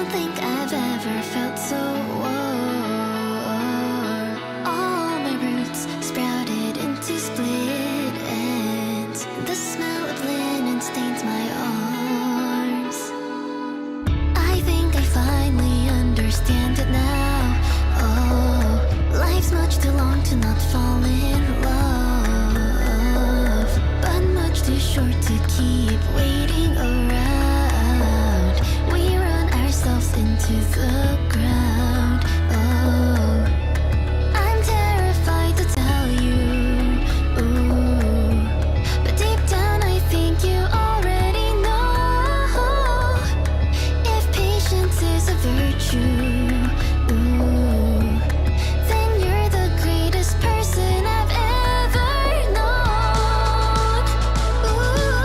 don't think I've ever felt so warm. All my roots sprouted into split ends. The smell of linen stains my arms. I think I finally understand it now. Oh, life's much too long to not fall in love, but much too short to keep waiting around. We run ourselves into the ground. Oh, I'm terrified to tell you, ooh, but deep down I think you already know. If patience is a virtue, ooh, then you're the greatest person I've ever known. Ooh.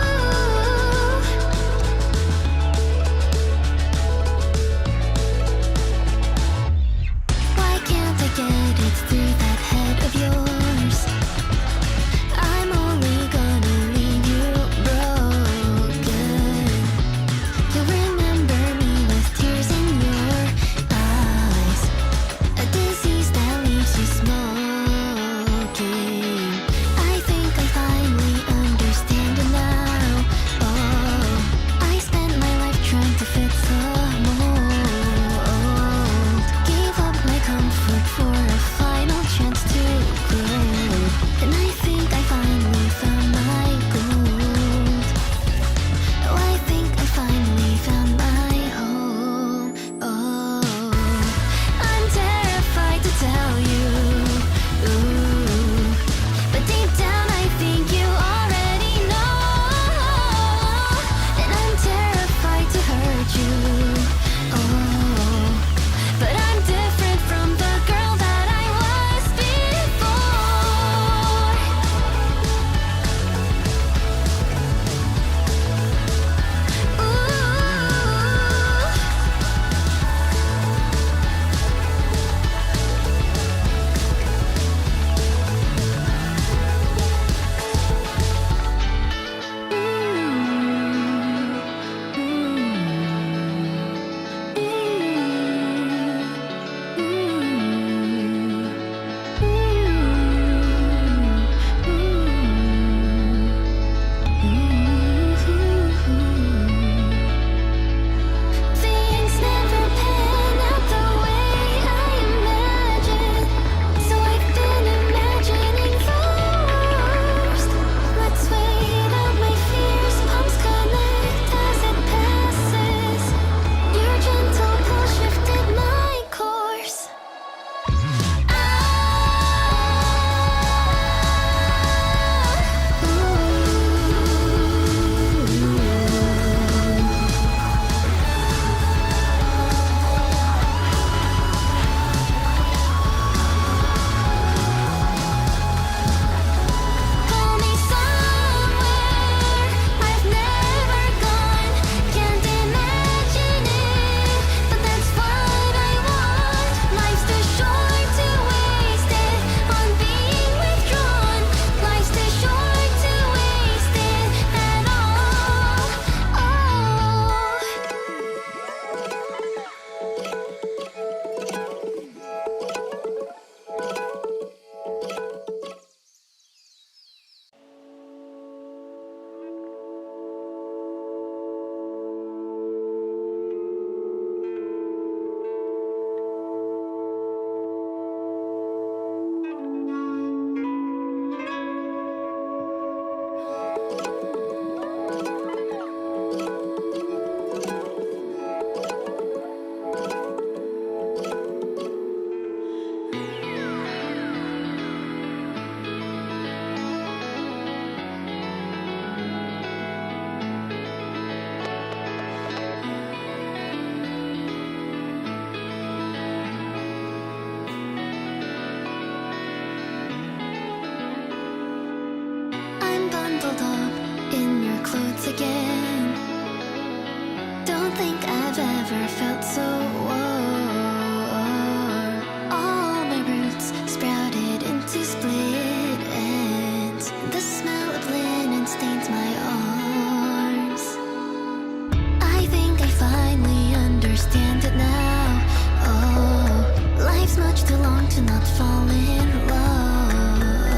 to not fall in love,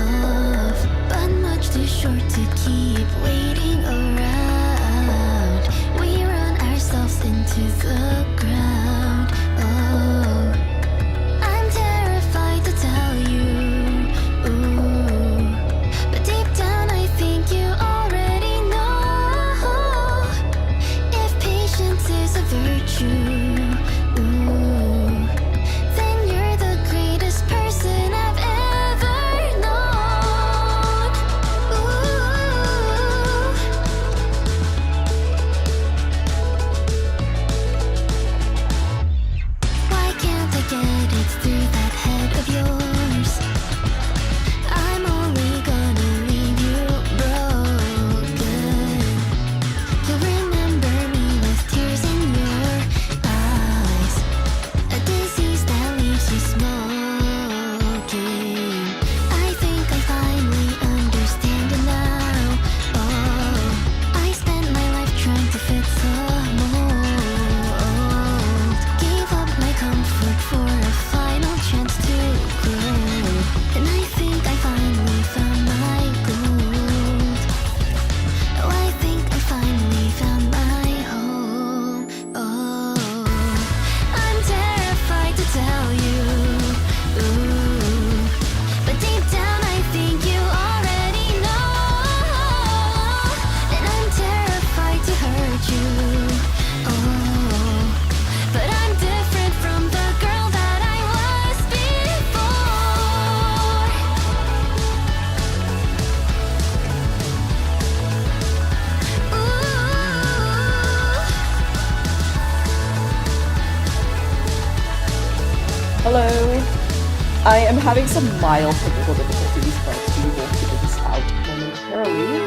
but much too short to keep waiting around. We run ourselves into the ground. Oh, I'm terrified to tell you. Ooh, but deep down I think you already know. If patience is a virtue, Hello. I am having some mild technical difficulties, but we will figure this out momentarily.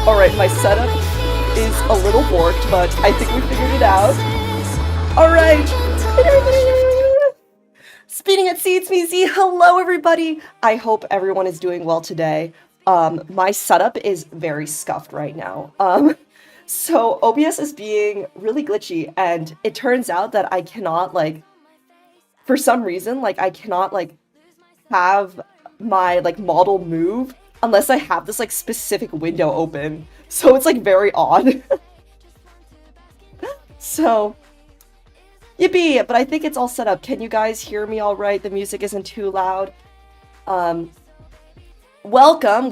Alright, my setup is a little warped, but I think we figured it out. Alright! Speeding at Seeds Meezy, hello everybody! I hope everyone is doing well today. My setup is very scuffed right now. So OBS is being really glitchy, and it turns out that I cannot, for some reason, I cannot, have my, model move unless I have this, specific window open. So it's, very odd. So, yippee! But I think it's all set up. Can you guys hear me all right? The music isn't too loud. Welcome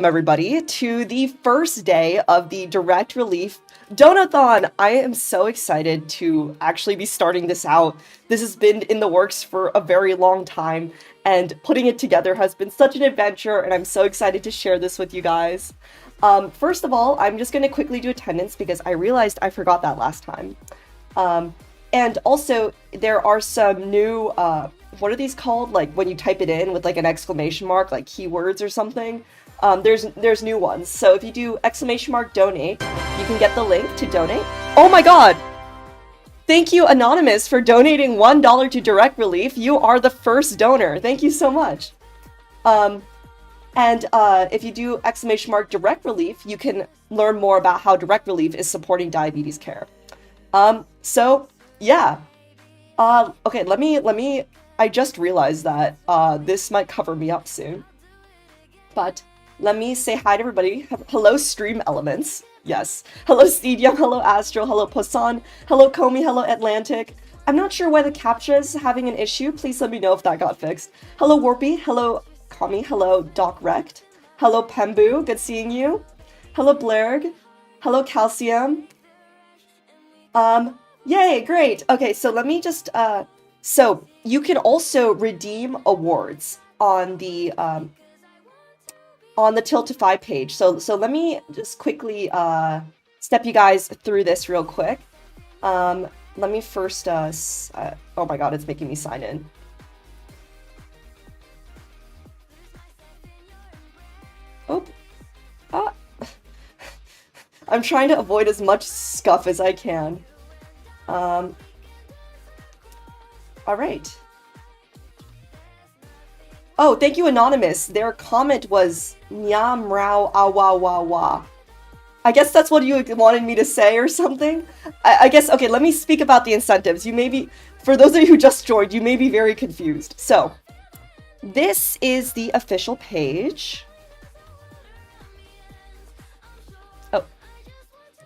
everybody to the first day of the Direct Relief Donathon. I am so excited to actually be starting this out. This has been in the works for a very long time, and putting it together has been such an adventure, and I'm so excited to share this with you guys. First of all, I'm just going to quickly do attendance because I realized I forgot that last time. And also, there are some new, what are these called? When you type it in with an exclamation mark, keywords or something. There's new ones. So if you do exclamation mark donate, you can get the link to donate. Oh my god! Thank you, Anonymous, for donating $1 to Direct Relief. You are the first donor. Thank you so much. And if you do exclamation mark Direct Relief, you can learn more about how Direct Relief is supporting diabetes care. So, yeah. Okay, let me, I just realized that this might cover me up soon. But let me say hi to everybody. Hello, Stream Elements. Yes. Hello, Stedium. Hello, Astro. Hello, Poisson. Hello, Comey. Hello, Atlantic. I'm not sure why the CAPTCHA is having an issue. Please let me know if that got fixed. Hello, Warpy. Hello, Comey. Hello, Doc Rect. Hello, Pembu. Good seeing you. Hello, Blairg. Hello, Calcium. Yay, great. Okay, so let me just, so you can also redeem awards on the Tiltify page. So let me just quickly, step you guys through this real quick. Let me first, oh my god, it's making me sign in. I'm trying to avoid as much scuff as I can. All right. Oh, thank you, Anonymous. Their comment was nyam rao awa wa wa. I guess that's what you wanted me to say or something. I guess, okay, let me speak about the incentives. You may be, for those of you who just joined, you may be very confused. So, this is the official page. Oh,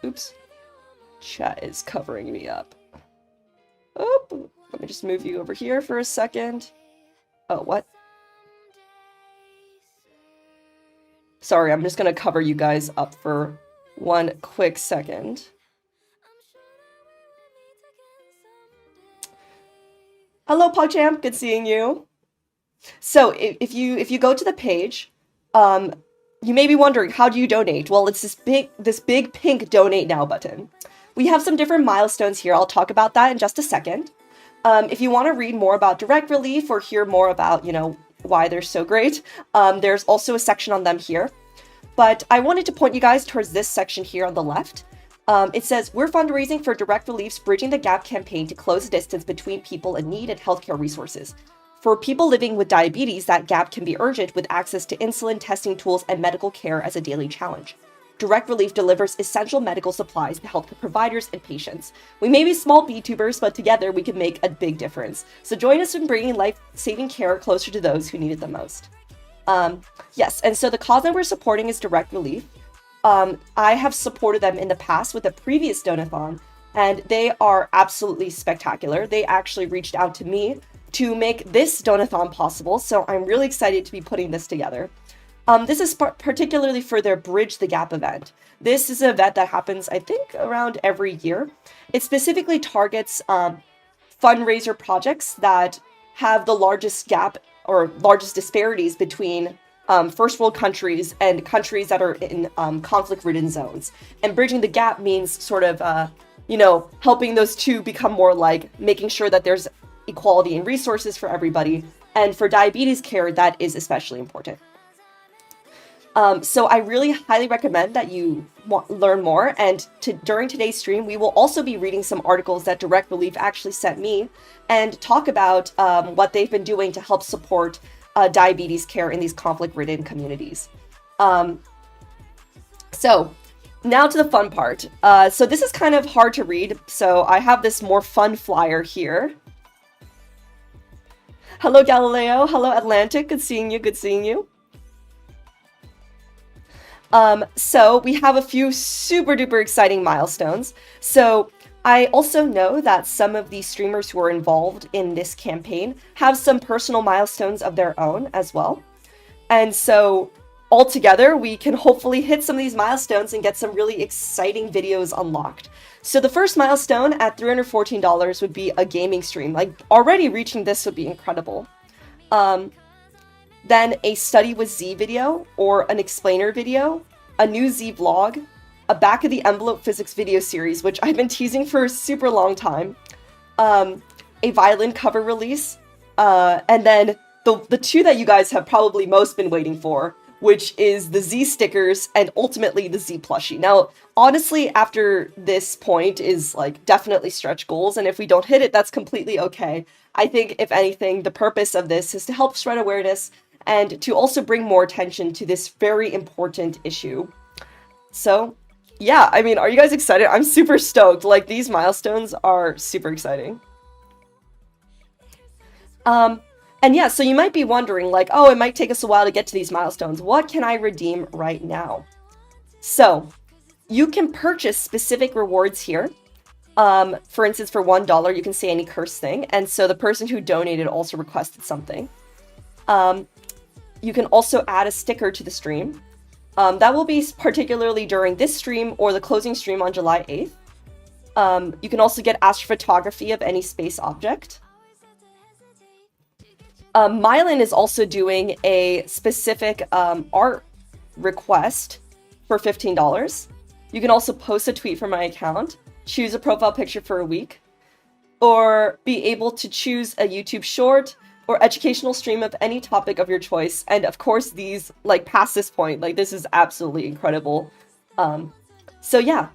oops. Chat is covering me up. Oh, let me just move you over here for a second. Oh, what? Sorry, I'm just going to cover you guys up for one quick second. Hello, PogChamp. Good seeing you. So if you go to the page, you may be wondering, how do you donate? Well, it's this big pink donate now button. We have some different milestones here. I'll talk about that in just a second. If you want to read more about direct relief or hear more about, why they're so great, there's also a section on them here. But I wanted to point you guys towards this section here on the left. It says, we're fundraising for Direct Relief's Bridging the Gap campaign to close the distance between people in need and healthcare resources. For people living with diabetes, that gap can be urgent with access to insulin, testing tools, and medical care as a daily challenge. Direct Relief delivers essential medical supplies to healthcare providers and patients. We may be small VTubers, but together we can make a big difference. So join us in bringing life-saving care closer to those who need it the most. Yes, and so the cause that we're supporting is Direct Relief. I have supported them in the past with a previous donathon, and they are absolutely spectacular. They actually reached out to me to make this donathon possible, so I'm really excited to be putting this together. This is particularly for their Bridge the Gap event. This is an event that happens, I think, around every year. It specifically targets fundraiser projects that have the largest gap or largest disparities between first world countries and countries that are in conflict-ridden zones. And bridging the gap means sort of, helping those two become more like making sure that there's equality in resources for everybody. And for diabetes care, that is especially important. So I really highly recommend that you learn more. And during today's stream, we will also be reading some articles that Direct Relief actually sent me and talk about what they've been doing to help support diabetes care in these conflict-ridden communities. So now to the fun part. So this is kind of hard to read, so I have this more fun flyer here. Hello, Galileo. Hello, Atlantic. Good seeing you. Good seeing you. So we have a few super duper exciting milestones. So I also know that some of the streamers who are involved in this campaign have some personal milestones of their own as well. And so all together, we can hopefully hit some of these milestones and get some really exciting videos unlocked. So the first milestone at $314 would be a gaming stream. Like, already reaching this would be incredible. Then a study with Z video or an explainer video, a new Z vlog, a back of the envelope physics video series, which I've been teasing for a super long time, a violin cover release, and then the two that you guys have probably most been waiting for, which is the Z stickers and ultimately the Z plushie. Now, honestly, after this point is like definitely stretch goals, and if we don't hit it, that's completely okay. I think, if anything, the purpose of this is to help spread awareness and to also bring more attention to this very important issue. So, yeah, I mean, are you guys excited? I'm super stoked. Like, these milestones are super exciting. And yeah, so you might be wondering, like, oh, it might take us a while to get to these milestones. What can I redeem right now? So, you can purchase specific rewards here. For instance, for $1, you can say any curse thing. And so the person who donated also requested something. You can also add a sticker to the stream. That will be particularly during this stream or the closing stream on July 8th. You can also get astrophotography of any space object. Mylan is also doing a specific art request for $15. You can also post a tweet from my account, choose a profile picture for a week, or be able to choose a YouTube short or educational stream of any topic of your choice. And of course, these, like, past this point, like, this is absolutely incredible. So yeah.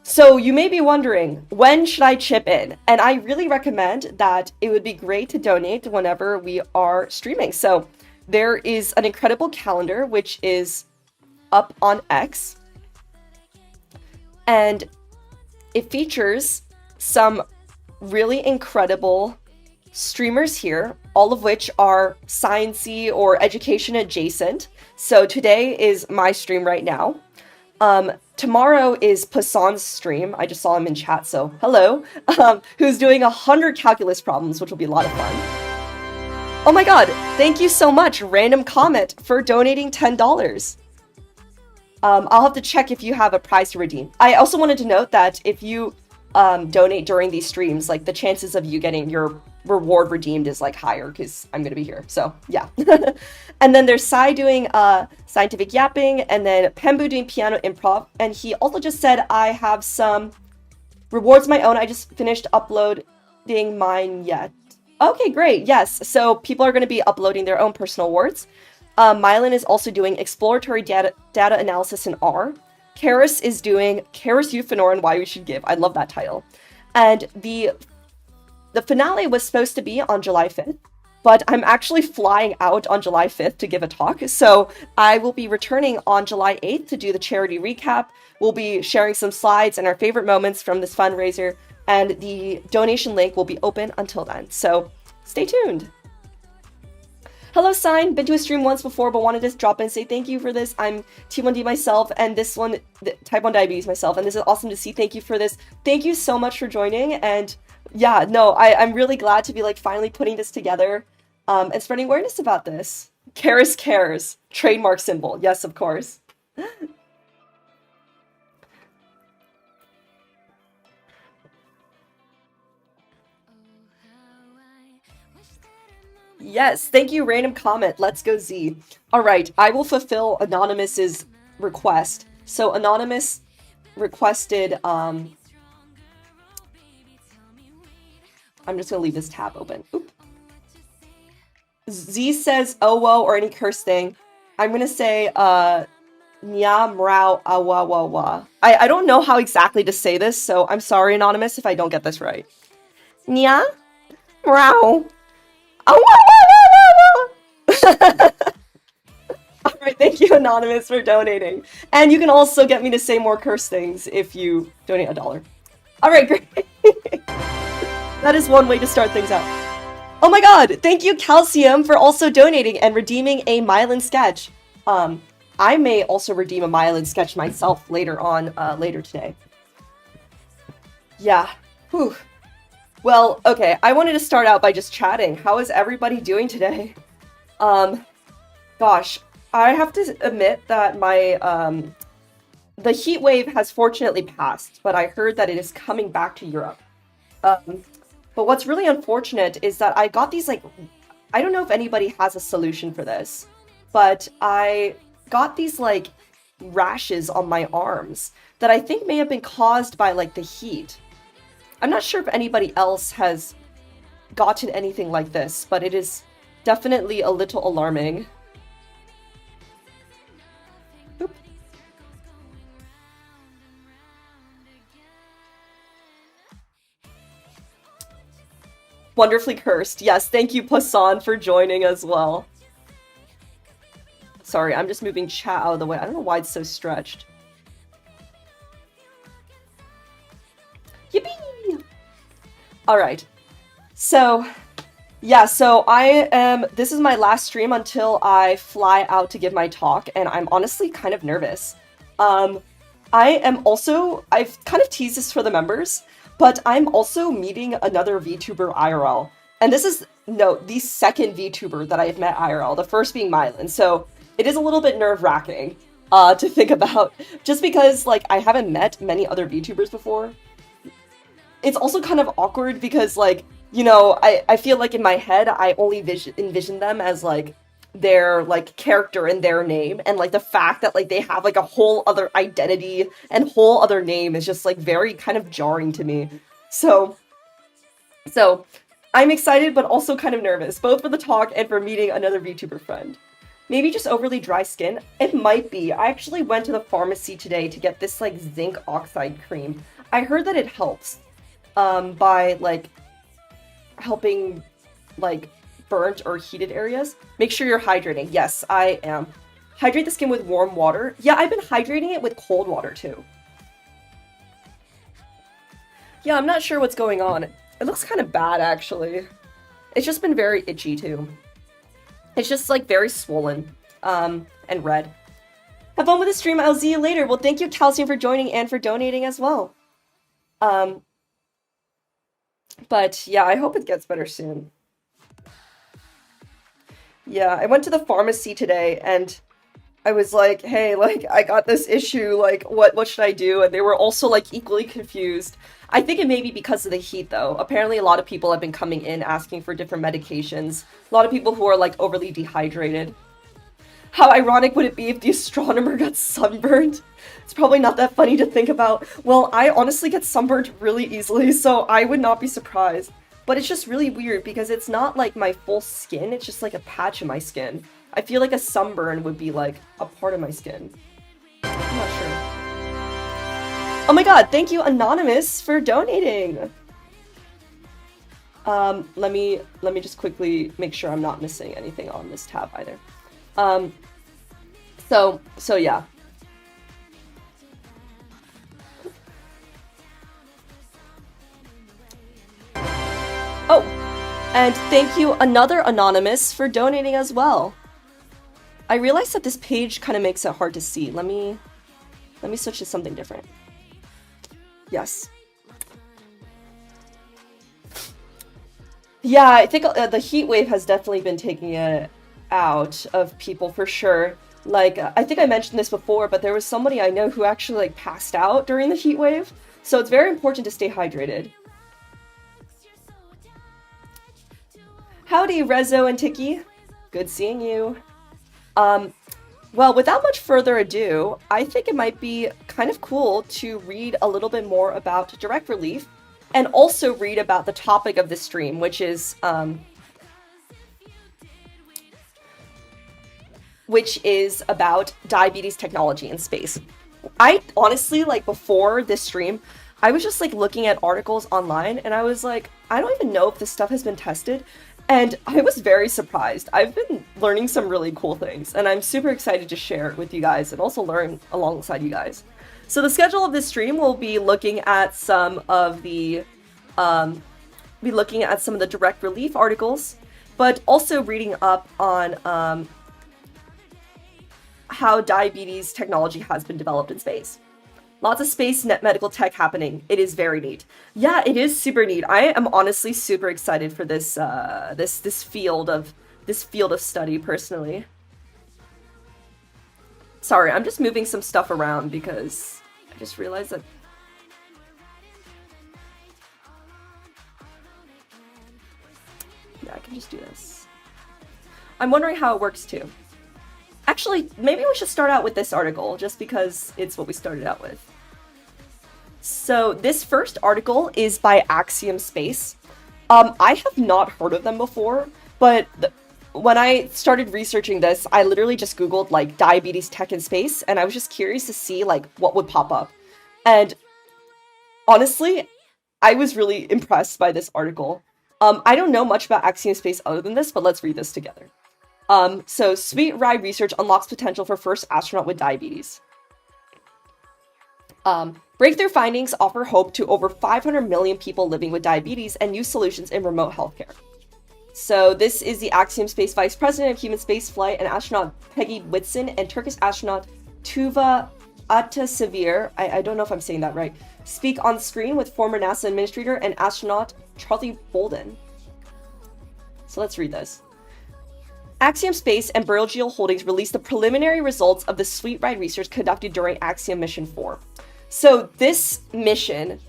So you may be wondering, when should I chip in? And I really recommend that it would be great to donate whenever we are streaming. So there is an incredible calendar, which is up on X. And it features some really incredible streamers here, all of which are sciencey or education adjacent. So today is my stream right now. Tomorrow is Poissan's stream. I just saw him in chat, so hello. Who's doing 100 calculus problems, which will be a lot of fun. Oh my god, thank you so much, Random Comet, for donating $10. I'll have to check if you have a prize to redeem. I also wanted to note that if you donate during these streams, like the chances of you getting your reward redeemed is like higher because I'm gonna be here. So yeah. And then there's Sai doing scientific yapping, and then Pembu doing piano improv. And he also just said I have some rewards of my own. I just finished uploading mine yet. Okay, great. Yes. So people are going to be uploading their own personal awards. Mylan is also doing exploratory data analysis in R. Karis is doing Karis Euphonor and Why We Should Give. I love that title. And the finale was supposed to be on July 5th, but I'm actually flying out on July 5th to give a talk. So I will be returning on July 8th to do the charity recap. We'll be sharing some slides and our favorite moments from this fundraiser, and the donation link will be open until then. So stay tuned. Hello, Sign. Been to a stream once before, but wanted to drop in and say thank you for this. I'm T1D myself, and this one, type 1 diabetes myself, and this is awesome to see. Thank you for this. Thank you so much for joining, and yeah, no, I'm really glad to be like finally putting this together and spreading awareness about this. Karis cares. Trademark symbol. Yes, of course. Yes, thank you, Random Comment. Let's go Z. All right, I will fulfill Anonymous's request. So Anonymous requested, I'm just gonna leave this tab open. Oop. Z says, oh, whoa, or any curse thing. I'm gonna say, nya, mrao, awa, wa, wa. I don't know how exactly to say this, so I'm sorry, Anonymous, if I don't get this right. Nya, mrao. Alright, thank you, Anonymous, for donating. And you can also get me to say more curse things if you donate $1. Alright, great. That is one way to start things out. Oh my god, thank you, Calcium, for also donating and redeeming a Mylan sketch. I may also redeem a Mylan sketch myself later on, later today. Yeah. Whew. Well, okay, I wanted to start out by just chatting. How is everybody doing today? Gosh, I have to admit that my, the heat wave has fortunately passed, but I heard that it is coming back to Europe. But what's really unfortunate is that I got these, like, I don't know if anybody has a solution for this, but I got these, like, rashes on my arms that I think may have been caused by, like, the heat. I'm not sure if anybody else has gotten anything like this, but it is definitely a little alarming. Oop. Wonderfully cursed. Yes, thank you, Poisson, for joining as well. Sorry, I'm just moving chat out of the way. I don't know why it's so stretched. Yippee! Alright, so, yeah, so this is my last stream until I fly out to give my talk, and I'm honestly kind of nervous. I've kind of teased this for the members, but I'm also meeting another VTuber IRL. And this is, the second VTuber that I've met IRL, the first being Mylan, so it is a little bit nerve-wracking to think about, just because, like, I haven't met many other VTubers before. It's also kind of awkward because, like, I feel like in my head, I only envision them as, like, their, like, character and their name, and, like, the fact that, like, they have, like, a whole other identity and whole other name is just, like, very kind of jarring to me. So, I'm excited, but also kind of nervous, both for the talk and for meeting another VTuber friend. Maybe just overly dry skin? It might be. I actually went to the pharmacy today to get this, like, zinc oxide cream. I heard that it helps, by, like, helping, like, burnt or heated areas. Make sure you're hydrating. Yes, I am. Hydrate the skin with warm water. Yeah, I've been hydrating it with cold water, too. Yeah, I'm not sure what's going on. It looks kind of bad, actually. It's just been very itchy, too. It's just, like, very swollen, and red. Have fun with the stream. I'll see you later. Well, thank you, Calcium, for joining and for donating as well. But, yeah, I hope it gets better soon. Yeah, I went to the pharmacy today, and I was like, hey, like, I got this issue, like, what should I do? And they were also, like, equally confused. I think it may be because of the heat, though. Apparently, a lot of people have been coming in asking for different medications. A lot of people who are, like, overly dehydrated. How ironic would it be if the astronomer got sunburned? It's probably not that funny to think about. Well, I honestly get sunburned really easily, so I would not be surprised. But it's just really weird because it's not like my full skin, it's just like a patch of my skin. I feel like a sunburn would be like a part of my skin. I'm not sure. Oh my god, thank you Anonymous for donating! Let me just quickly make sure I'm not missing anything on this tab either. So yeah. Oh, and thank you another Anonymous for donating as well. I realized that this page kind of makes it hard to see. Let me switch to something different. Yes. Yeah, I think the heat wave has definitely been taking it out of people for sure. Like, I think I mentioned this before, but there was somebody I know who actually, like, passed out during the heat wave. So it's very important to stay hydrated. Howdy, Rezo and Tiki. Good seeing you. Well, without much further ado, I think it might be kind of cool to read a little bit more about direct relief and also read about the topic of this stream, which is about diabetes technology in space. I honestly, like, before this stream, I was just, like, looking at articles online, and I was like, I don't even know if this stuff has been tested. And I was very surprised. I've been learning some really cool things, and I'm super excited to share it with you guys and also learn alongside you guys. So the schedule of this stream will be looking at some of the direct relief articles, but also reading up on how diabetes technology has been developed in space. Lots of space medical tech happening. It is very neat. Yeah, it is super neat. I am honestly super excited for this this field of study personally. Sorry, I'm just moving some stuff around because I just realized that. Yeah, I can just do this. I'm wondering how it works too. Actually, maybe we should start out with this article just because it's what we started out with. So this first article is by Axiom Space. I have not heard of them before, but when I started researching this, I literally just Googled, like, diabetes tech in space, and I was just curious to see, like, what would pop up. And honestly, I was really impressed by this article. I don't know much about Axiom Space other than this, but let's read this together. So Sweet Ride research unlocks potential for first astronaut with diabetes. Breakthrough findings offer hope to over 500 million people living with diabetes and new solutions in remote healthcare. So this is the Axiom Space Vice President of Human Spaceflight and astronaut Peggy Whitson and Turkish astronaut Tuva Atasevir, I don't know if I'm saying that right, speak on screen with former NASA administrator and astronaut Charlie Bolden. So let's read this. Axiom Space and Burial Holdings released the preliminary results of the Sweet Ride research conducted during Axiom Mission 4. So this mission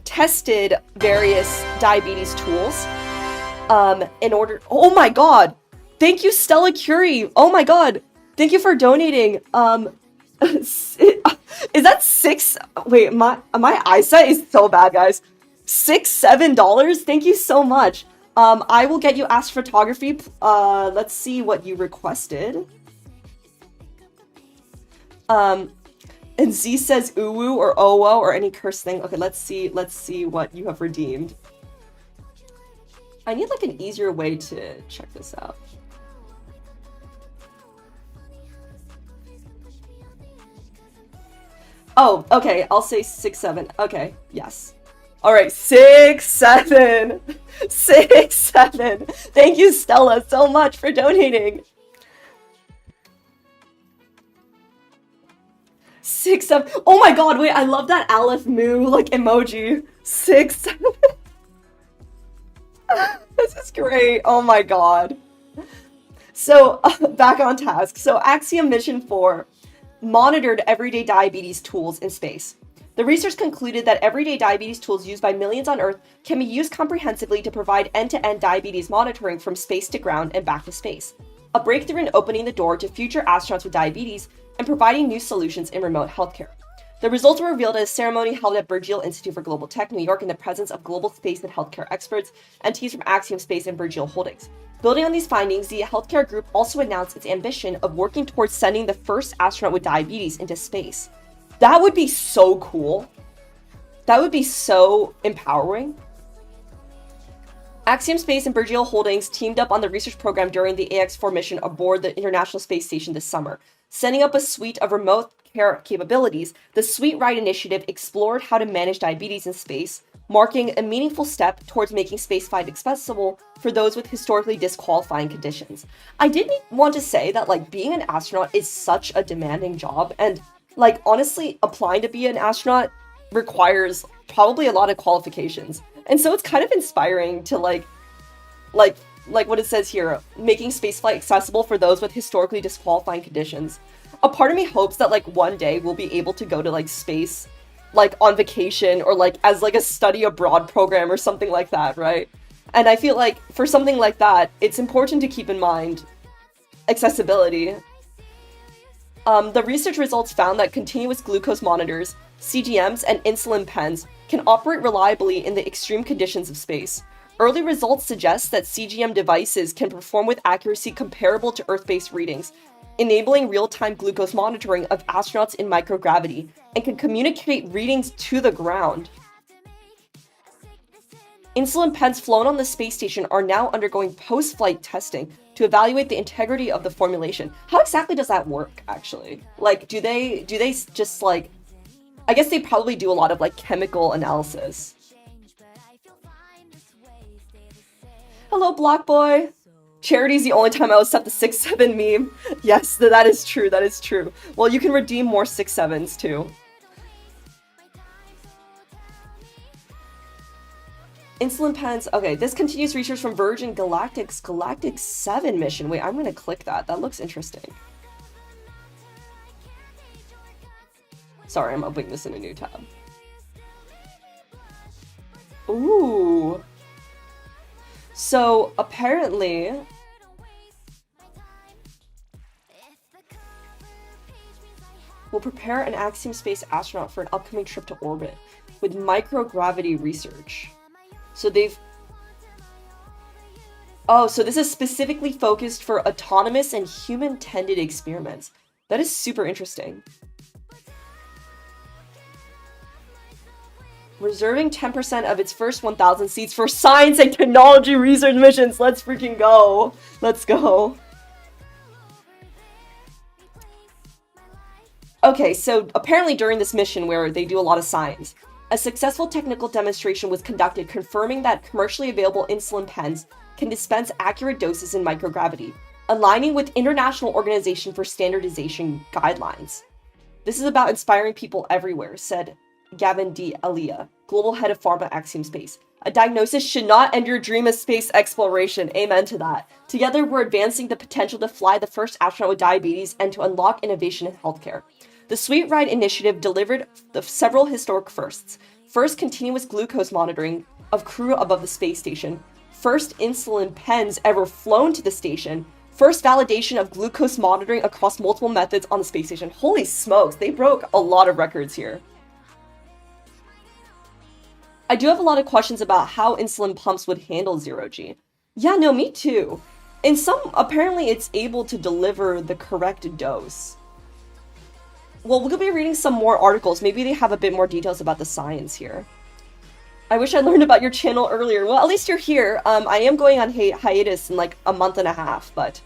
tested various diabetes tools in order... Oh my god! Thank you, Stella Curie! Oh my god! Thank you for donating. Is that six... Wait, my eyesight is so bad, guys. $7? Thank you so much. I will get you astrophotography. Let's see what you requested. And Z says uwu or owo or any curse thing. Okay, let's see what you have redeemed. I need like an easier way to check this out. Oh, okay, I'll say 6, 7. Okay, yes. All right, 6, 7. 6, 7. Thank you, Stella, so much for donating. 6, 7. Oh my god, wait, I love that Aleph Moo like emoji. 6, 7. This is great. Oh my god. So, back on task. So, Axiom Mission 4 monitored everyday diabetes tools in space. The research concluded that everyday diabetes tools used by millions on Earth can be used comprehensively to provide end-to-end diabetes monitoring from space to ground and back to space. A breakthrough in opening the door to future astronauts with diabetes and providing new solutions in remote healthcare. The results were revealed at a ceremony held at Burgeel Institute for Global Tech, New York, in the presence of global space and healthcare experts and teams from Axiom Space and Burgeel Holdings. Building on these findings, the healthcare group also announced its ambition of working towards sending the first astronaut with diabetes into space. That would be so cool. That would be so empowering. Axiom Space and Burgeel Holdings teamed up on the research program during the AX-4 mission aboard the International Space Station this summer. Setting up a suite of remote care capabilities, the Sweet Ride initiative explored how to manage diabetes in space, marking a meaningful step towards making spaceflight accessible for those with historically disqualifying conditions. I did want to say that, like, being an astronaut is such a demanding job, and, like, honestly, applying to be an astronaut requires probably a lot of qualifications. And so it's kind of inspiring to, like what it says here, making spaceflight accessible for those with historically disqualifying conditions. A part of me hopes that, like, one day we'll be able to go to, like, space, like, on vacation or, like, as, like, a study abroad program or something like that, right? And I feel like for something like that, it's important to keep in mind accessibility. The research results found that continuous glucose monitors, CGMs, and insulin pens can operate reliably in the extreme conditions of space. Early results suggest that CGM devices can perform with accuracy comparable to Earth-based readings, enabling real-time glucose monitoring of astronauts in microgravity, and can communicate readings to the ground. Insulin pens flown on the space station are now undergoing post-flight testing to evaluate the integrity of the formulation. How exactly does that work, actually? Like, do they just, like... I guess they probably do a lot of, like, chemical analysis. Hello, Block Boy! Charity's the only time I'll accept the 6-7 meme. Yes, that is true, that is true. Well, you can redeem more 6-7s, too. Insulin pens. Okay, this continues research from Virgin Galactic's Galactic 7 mission. Wait, I'm gonna click that. That looks interesting. Sorry, I'm opening this in a new tab. Ooh. So, apparently... we'll prepare an Axiom Space astronaut for an upcoming trip to orbit with microgravity research. So they've... oh, so this is specifically focused for autonomous and human-tended experiments. That is super interesting. Reserving 10% of its first 1,000 seats for science and technology research missions. Let's freaking go. Let's go. Okay, so apparently during this mission where they do a lot of science, a successful technical demonstration was conducted confirming that commercially available insulin pens can dispense accurate doses in microgravity, aligning with International Organization for Standardization guidelines. This is about inspiring people everywhere, said Gavin D. Alia, global head of Pharma Axiom Space. A diagnosis should not end your dream of space exploration. Amen to that. Together, we're advancing the potential to fly the first astronaut with diabetes and to unlock innovation in healthcare. The Sweet Ride initiative delivered several historic firsts. First, continuous glucose monitoring of crew above the space station. First, insulin pens ever flown to the station. First, validation of glucose monitoring across multiple methods on the space station. Holy smokes, they broke a lot of records here. I do have a lot of questions about how insulin pumps would handle zero-G. Yeah, no, me too. And some, apparently it's able to deliver the correct dose. Well, we'll be reading some more articles. Maybe they have a bit more details about the science here. I wish I learned about your channel earlier. Well, at least you're here. I am going on hiatus in like a month and a half, but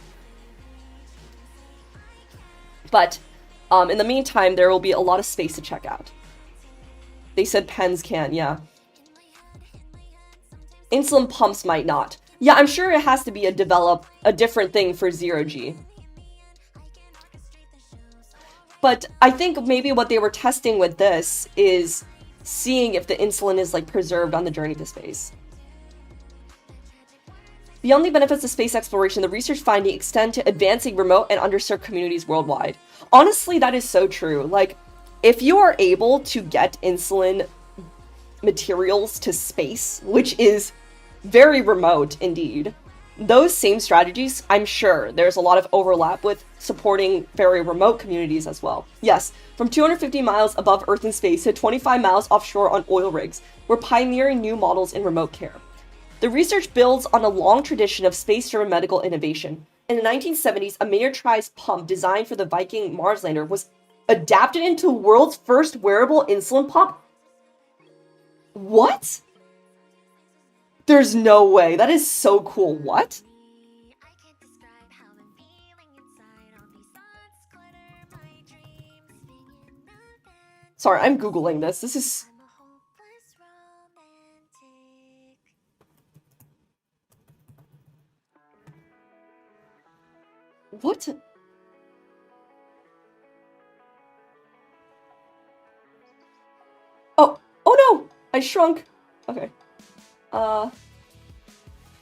in the meantime, there will be a lot of space to check out. They said pens can, yeah. Insulin pumps might not. Yeah, I'm sure it has to be a different thing for 0G. But I think maybe what they were testing with this is seeing if the insulin is like preserved on the journey to space. Beyond the benefits of space exploration, the research findings extend to advancing remote and underserved communities worldwide. Honestly, that is so true. Like, if you are able to get insulin materials to space, which is very remote indeed, those same strategies, I'm sure there's a lot of overlap with supporting very remote communities as well. Yes, from 250 miles above Earth in space to 25 miles offshore on oil rigs, we're pioneering new models in remote care. The research builds on a long tradition of space-driven medical innovation. In the 1970s, a miniaturized pump designed for the Viking Mars lander was adapted into the world's first wearable insulin pump. What? There's no way. That is so cool. What? Sorry, I'm Googling this. This is... What? Oh no! I shrunk. Okay.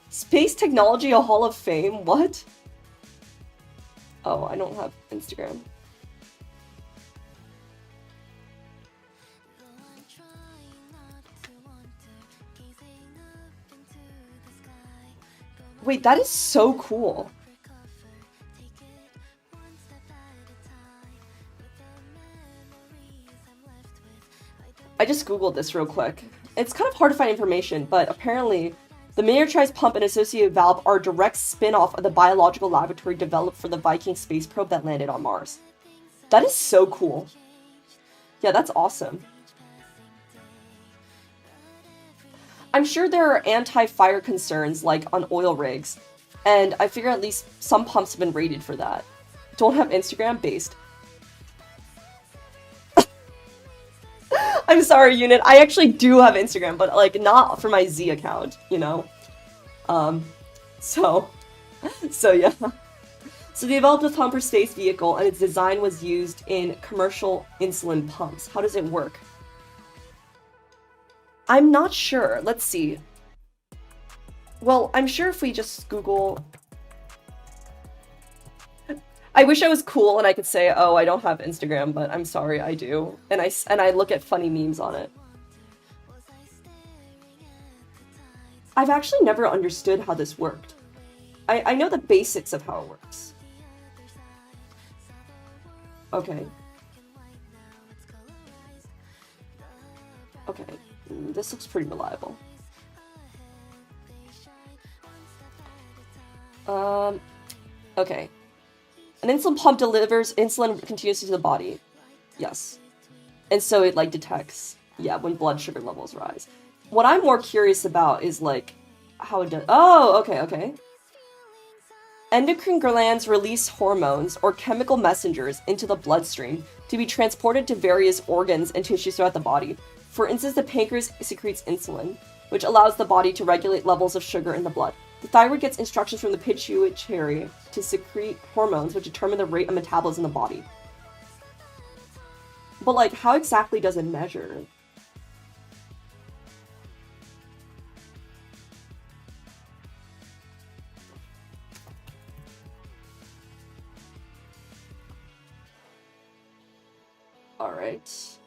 Space Technology, a Hall of Fame? What? Oh, I don't have Instagram. Wait, that is so cool. I just googled this real quick. It's kind of hard to find information, but apparently the miniaturized pump and associated valve are a direct spin-off of the biological laboratory developed for the Viking space probe that landed on Mars. That is so cool. Yeah, that's awesome. I'm sure there are anti-fire concerns, like on oil rigs, and I figure at least some pumps have been rated for that. Don't have Instagram? Based. I'm sorry, Unit. I actually do have Instagram, but like not for my Z account, you know? So yeah. So they developed a thumper space vehicle and its design was used in commercial insulin pumps. How does it work? I'm not sure. Let's see. Well, I'm sure if we just Google... I wish I was cool and I could say, oh, I don't have Instagram, but I'm sorry, I do. And I look at funny memes on it. I've actually never understood how this worked. I know the basics of how it works. Okay. Okay, this looks pretty reliable. Okay. An insulin pump delivers insulin continuously to the body. Yes. And so it, like, detects, yeah, when blood sugar levels rise. What I'm more curious about is, like, how it does... Oh, okay. Endocrine glands release hormones or chemical messengers into the bloodstream to be transported to various organs and tissues throughout the body. For instance, the pancreas secretes insulin, which allows the body to regulate levels of sugar in the blood. The thyroid gets instructions from the pituitary to secrete hormones which determine the rate of metabolism in the body. But, like, how exactly does it measure? Alright.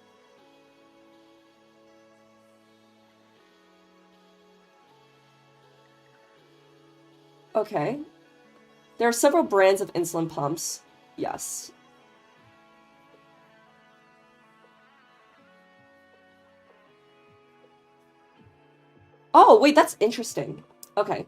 Okay. There are several brands of insulin pumps. Yes. Oh, wait, that's interesting. Okay.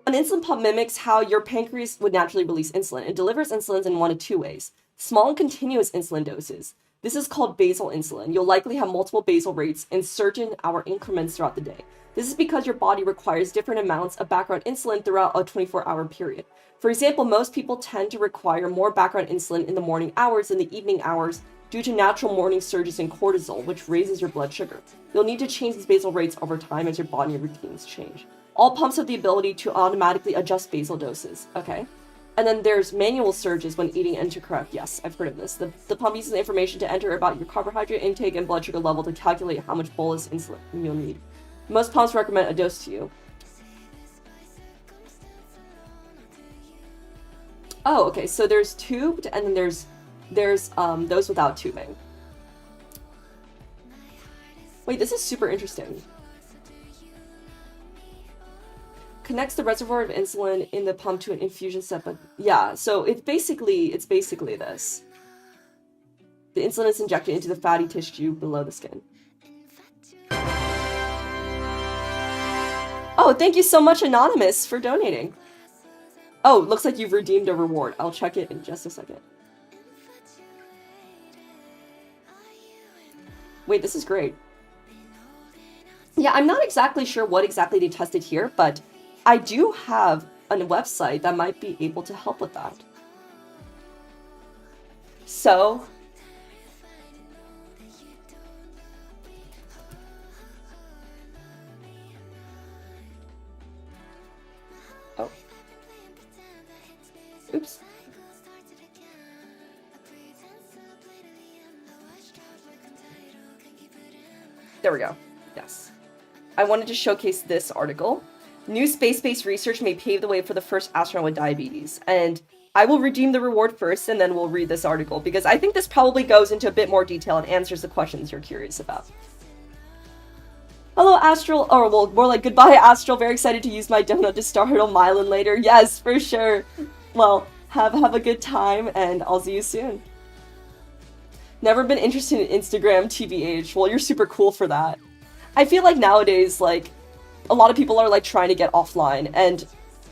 An insulin pump mimics how your pancreas would naturally release insulin. It delivers insulin in one of two ways. Small and continuous insulin doses. This is called basal insulin. You'll likely have multiple basal rates in certain hour increments throughout the day. This is because your body requires different amounts of background insulin throughout a 24-hour period. For example, most people tend to require more background insulin in the morning hours than the evening hours due to natural morning surges in cortisol, which raises your blood sugar. You'll need to change these basal rates over time as your body routines change. All pumps have the ability to automatically adjust basal doses, okay? And then there's manual surges when eating incorrect. Yes, I've heard of this. The pump uses the information to enter about your carbohydrate intake and blood sugar level to calculate how much bolus insulin you'll need. Most pumps recommend a dose to you. Oh, okay, so there's tubed, and then there's those without tubing. Wait, this is super interesting. Connects the reservoir of insulin in the pump to an infusion set, but yeah, so it's basically this. The insulin is injected into the fatty tissue below the skin. Oh, thank you so much, Anonymous, for donating. Oh, looks like you've redeemed a reward. I'll check it in just a second. Wait, this is great. Yeah, I'm not exactly sure what exactly they tested here, but I do have a website that might be able to help with that. So, oh, oops. There we go. Yes. I wanted to showcase this article. New space-based research may pave the way for the first astronaut with diabetes. And I will redeem the reward first, and then we'll read this article, because I think this probably goes into a bit more detail and answers the questions you're curious about. Hello, Astral. Or, well, more like goodbye, Astral. Very excited to use my donut to start on Mylan later. Yes, for sure. Well, have a good time, and I'll see you soon. Never been interested in Instagram, TBH. Well, you're super cool for that. I feel like nowadays, like, a lot of people are, like, trying to get offline, and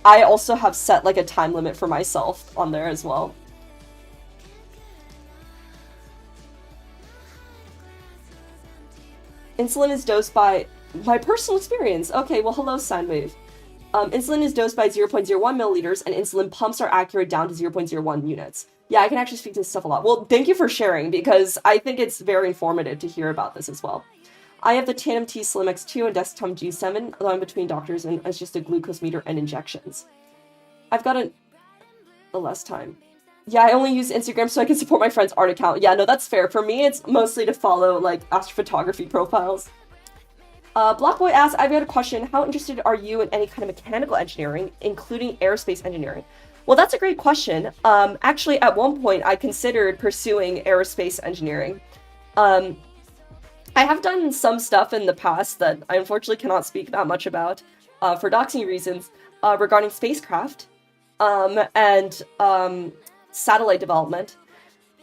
I also have set, like, a time limit for myself on there as well. Insulin is dosed by my personal experience. Okay, well, hello, sine wave. Insulin is dosed by 0.01 milliliters, and insulin pumps are accurate down to 0.01 units. Yeah, I can actually speak to this stuff a lot. Well, thank you for sharing, because I think it's very informative to hear about this as well. I have the Tandem T Slim X2 and Dexcom G7 along between doctors, and it's just a glucose meter and injections. I've got a less time. Yeah, I only use Instagram so I can support my friend's art account. Yeah, no, that's fair. For me, it's mostly to follow, like, astrophotography profiles. Blockboy asks, I've got a question. How interested are you in any kind of mechanical engineering, including aerospace engineering? Well, that's a great question. Actually, at one point, I considered pursuing aerospace engineering. I have done some stuff in the past that I unfortunately cannot speak that much about, for doxing reasons, regarding spacecraft, and satellite development.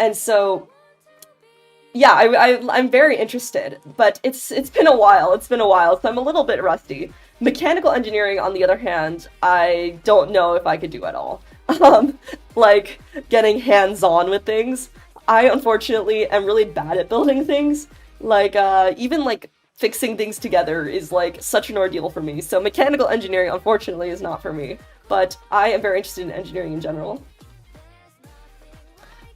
And so, yeah, I'm very interested, but it's been a while, so I'm a little bit rusty. Mechanical engineering, on the other hand, I don't know if I could do at all. Like, getting hands-on with things. I, unfortunately, am really bad at building things. Like, even, like, fixing things together is, like, such an ordeal for me. So mechanical engineering, unfortunately, is not for me. But I am very interested in engineering in general.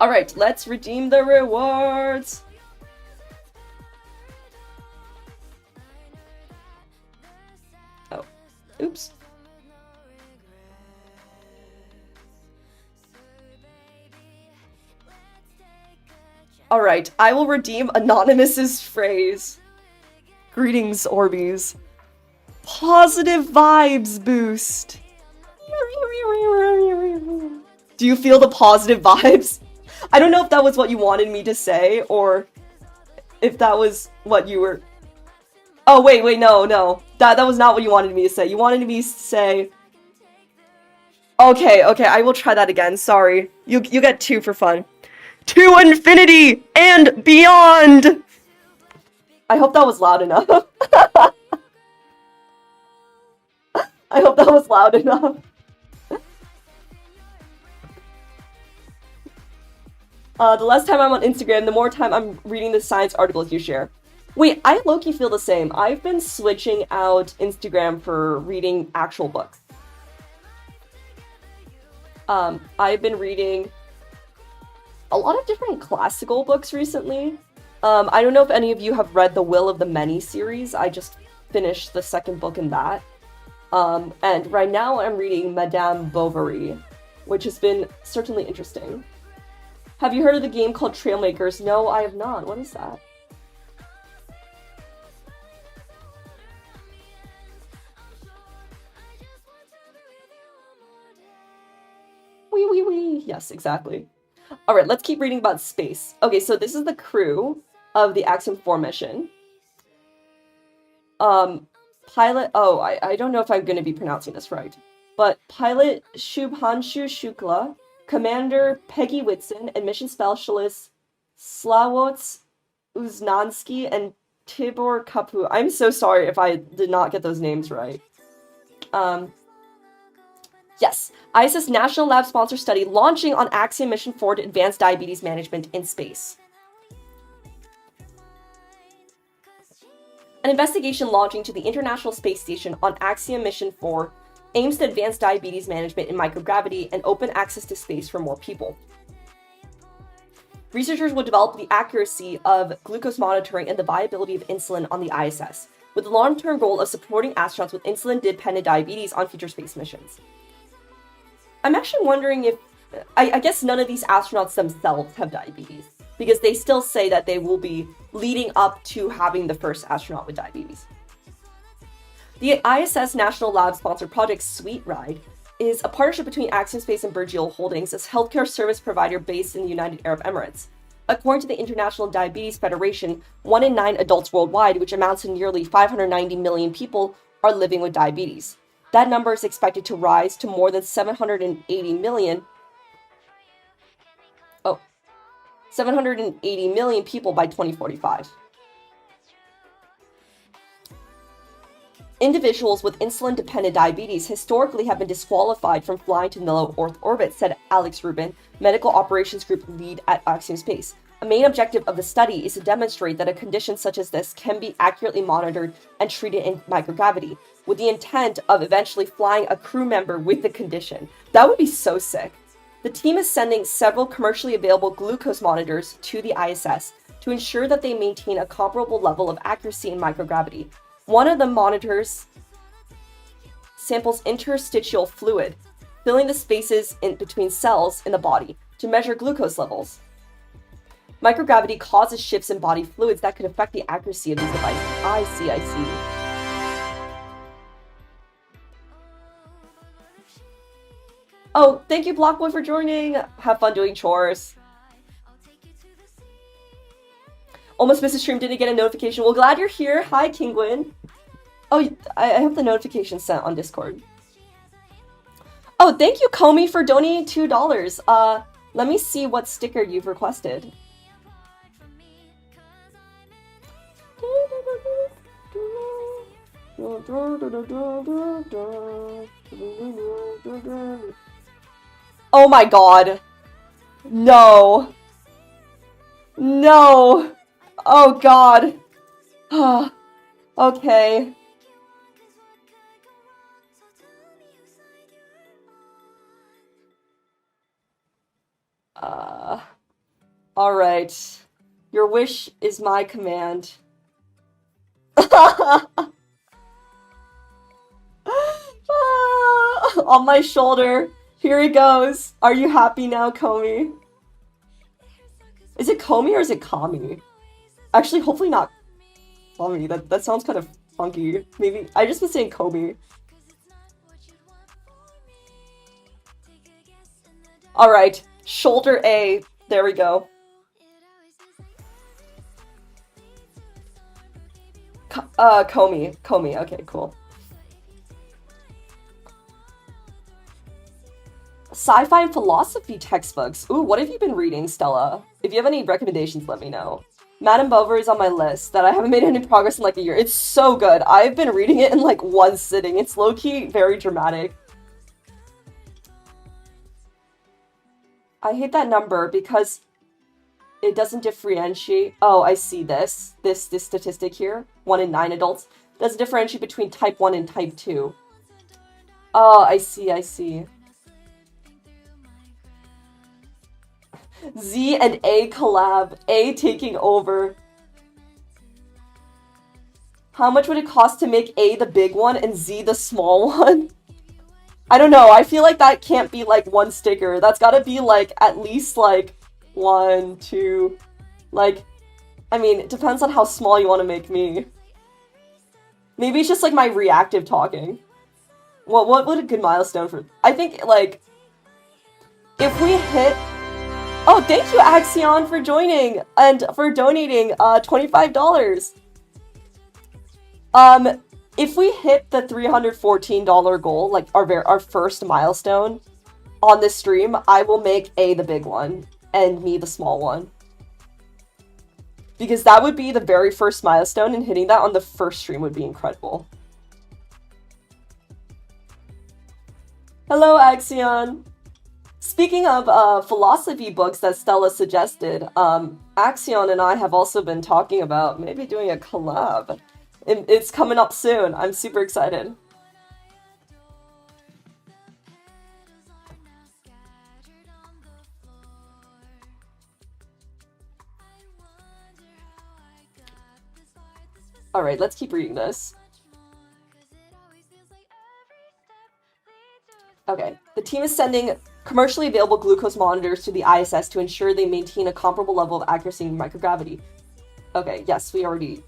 Alright, let's redeem the rewards! Oh, oops. Alright, I will redeem Anonymous's phrase. Greetings, Orbeez. Positive vibes boost. Do you feel the positive vibes? I don't know if that was what you wanted me to say, or if that was what you were... Oh, wait, no. That was not what you wanted me to say. You wanted me to say... Okay, I will try that again. Sorry. You get 2 for fun. To infinity and beyond! I hope that was loud enough. I hope that was loud enough. The less time I'm on Instagram, the more time I'm reading the science articles you share. Wait, I low-key feel the same. I've been switching out Instagram for reading actual books. I've been reading a lot of different classical books recently. I don't know if any of you have read the Will of the Many series. I just finished the second book in that. And right now I'm reading Madame Bovary, which has been certainly interesting. Have you heard of the game called Trailmakers? No, I have not. What is that? Wee. Yes, exactly. All right, let's keep reading about space. Okay, so this is the crew of the Axiom 4 mission. Pilot, I don't know if I'm going to be pronouncing this right, but Pilot Shubhanshu Shukla, Commander Peggy Whitson, and Mission Specialist Slawots Uznansky and Tibor Kapu. I'm so sorry if I did not get those names right. Yes, ISS National Lab Sponsor Study launching on Axiom Mission 4 to advance diabetes management in space. An investigation launching to the International Space Station on Axiom Mission 4 aims to advance diabetes management in microgravity and open access to space for more people. Researchers will develop the accuracy of glucose monitoring and the viability of insulin on the ISS, with the long-term goal of supporting astronauts with insulin-dependent diabetes on future space missions. I'm actually wondering if, I guess none of these astronauts themselves have diabetes, because they still say that they will be leading up to having the first astronaut with diabetes. The ISS National Lab sponsored Project Sweet Ride is a partnership between Axiom Space and Burjeel Holdings, a healthcare service provider based in the United Arab Emirates. According to the International Diabetes Federation, 1 in 9 adults worldwide, which amounts to nearly 590 million people, are living with diabetes. That number is expected to rise to more than 780 million people by 2045. Individuals with insulin-dependent diabetes historically have been disqualified from flying to low Earth orbit, said Alex Rubin, Medical Operations Group lead at Axiom Space. A main objective of the study is to demonstrate that a condition such as this can be accurately monitored and treated in microgravity, with the intent of eventually flying a crew member with the condition. That would be so sick. The team is sending several commercially available glucose monitors to the ISS to ensure that they maintain a comparable level of accuracy in microgravity. One of the monitors samples interstitial fluid, filling the spaces in between cells in the body to measure glucose levels. Microgravity causes shifts in body fluids that could affect the accuracy of these devices. I see. Oh, thank you, Blockboy, for joining. Have fun doing chores. Almost missed a stream, didn't get a notification. Well, glad you're here. Hi, Kingwin. Oh, I have the notification sent on Discord. Oh, thank you, Comey, for donating $2. Let me see what sticker you've requested. Oh my god. No. No. Oh god. Okay. Alright. Your wish is my command. On my shoulder. Here he goes. Are you happy now, Comey? Is it Comey or is it Kami? Actually, hopefully not Kami. That sounds kind of funky. Maybe I just been saying Comey. Alright. Shoulder A. There we go. Comey. Comey. Okay, cool. Sci-fi and philosophy textbooks. Ooh, what have you been reading, Stella? If you have any recommendations, let me know. Madame Bovary is on my list that I haven't made any progress in like a year. It's so good. I've been reading it in like one sitting. It's low-key very dramatic. I hate that number because It doesn't differentiate. Oh, I see this. This statistic here. 1 in 9 adults. Doesn't differentiate between type 1 and type 2. Oh, I see, I see. Z and A collab. A taking over. How much would it cost to make A the big one and Z the small one? I don't know. I feel like that can't be like one sticker. That's gotta be like at least like 1, 2. Like, I mean, it depends on how small you want to make me. Maybe it's just like my reactive talking. What would a good milestone for? I think like if we hit. Oh, thank you, Axion, for joining and for donating $25. If we hit the $314 goal, like our first milestone on this stream, I will make A the big one and me the small one. Because that would be the very first milestone, and hitting that on the first stream would be incredible. Hello, Axion. Speaking of philosophy books that Stella suggested, Axion and I have also been talking about maybe doing a collab. It's coming up soon. I'm super excited. Alright, let's keep reading this. Okay, the team is sending commercially available glucose monitors to the ISS to ensure they maintain a comparable level of accuracy in microgravity. Okay, yes, we already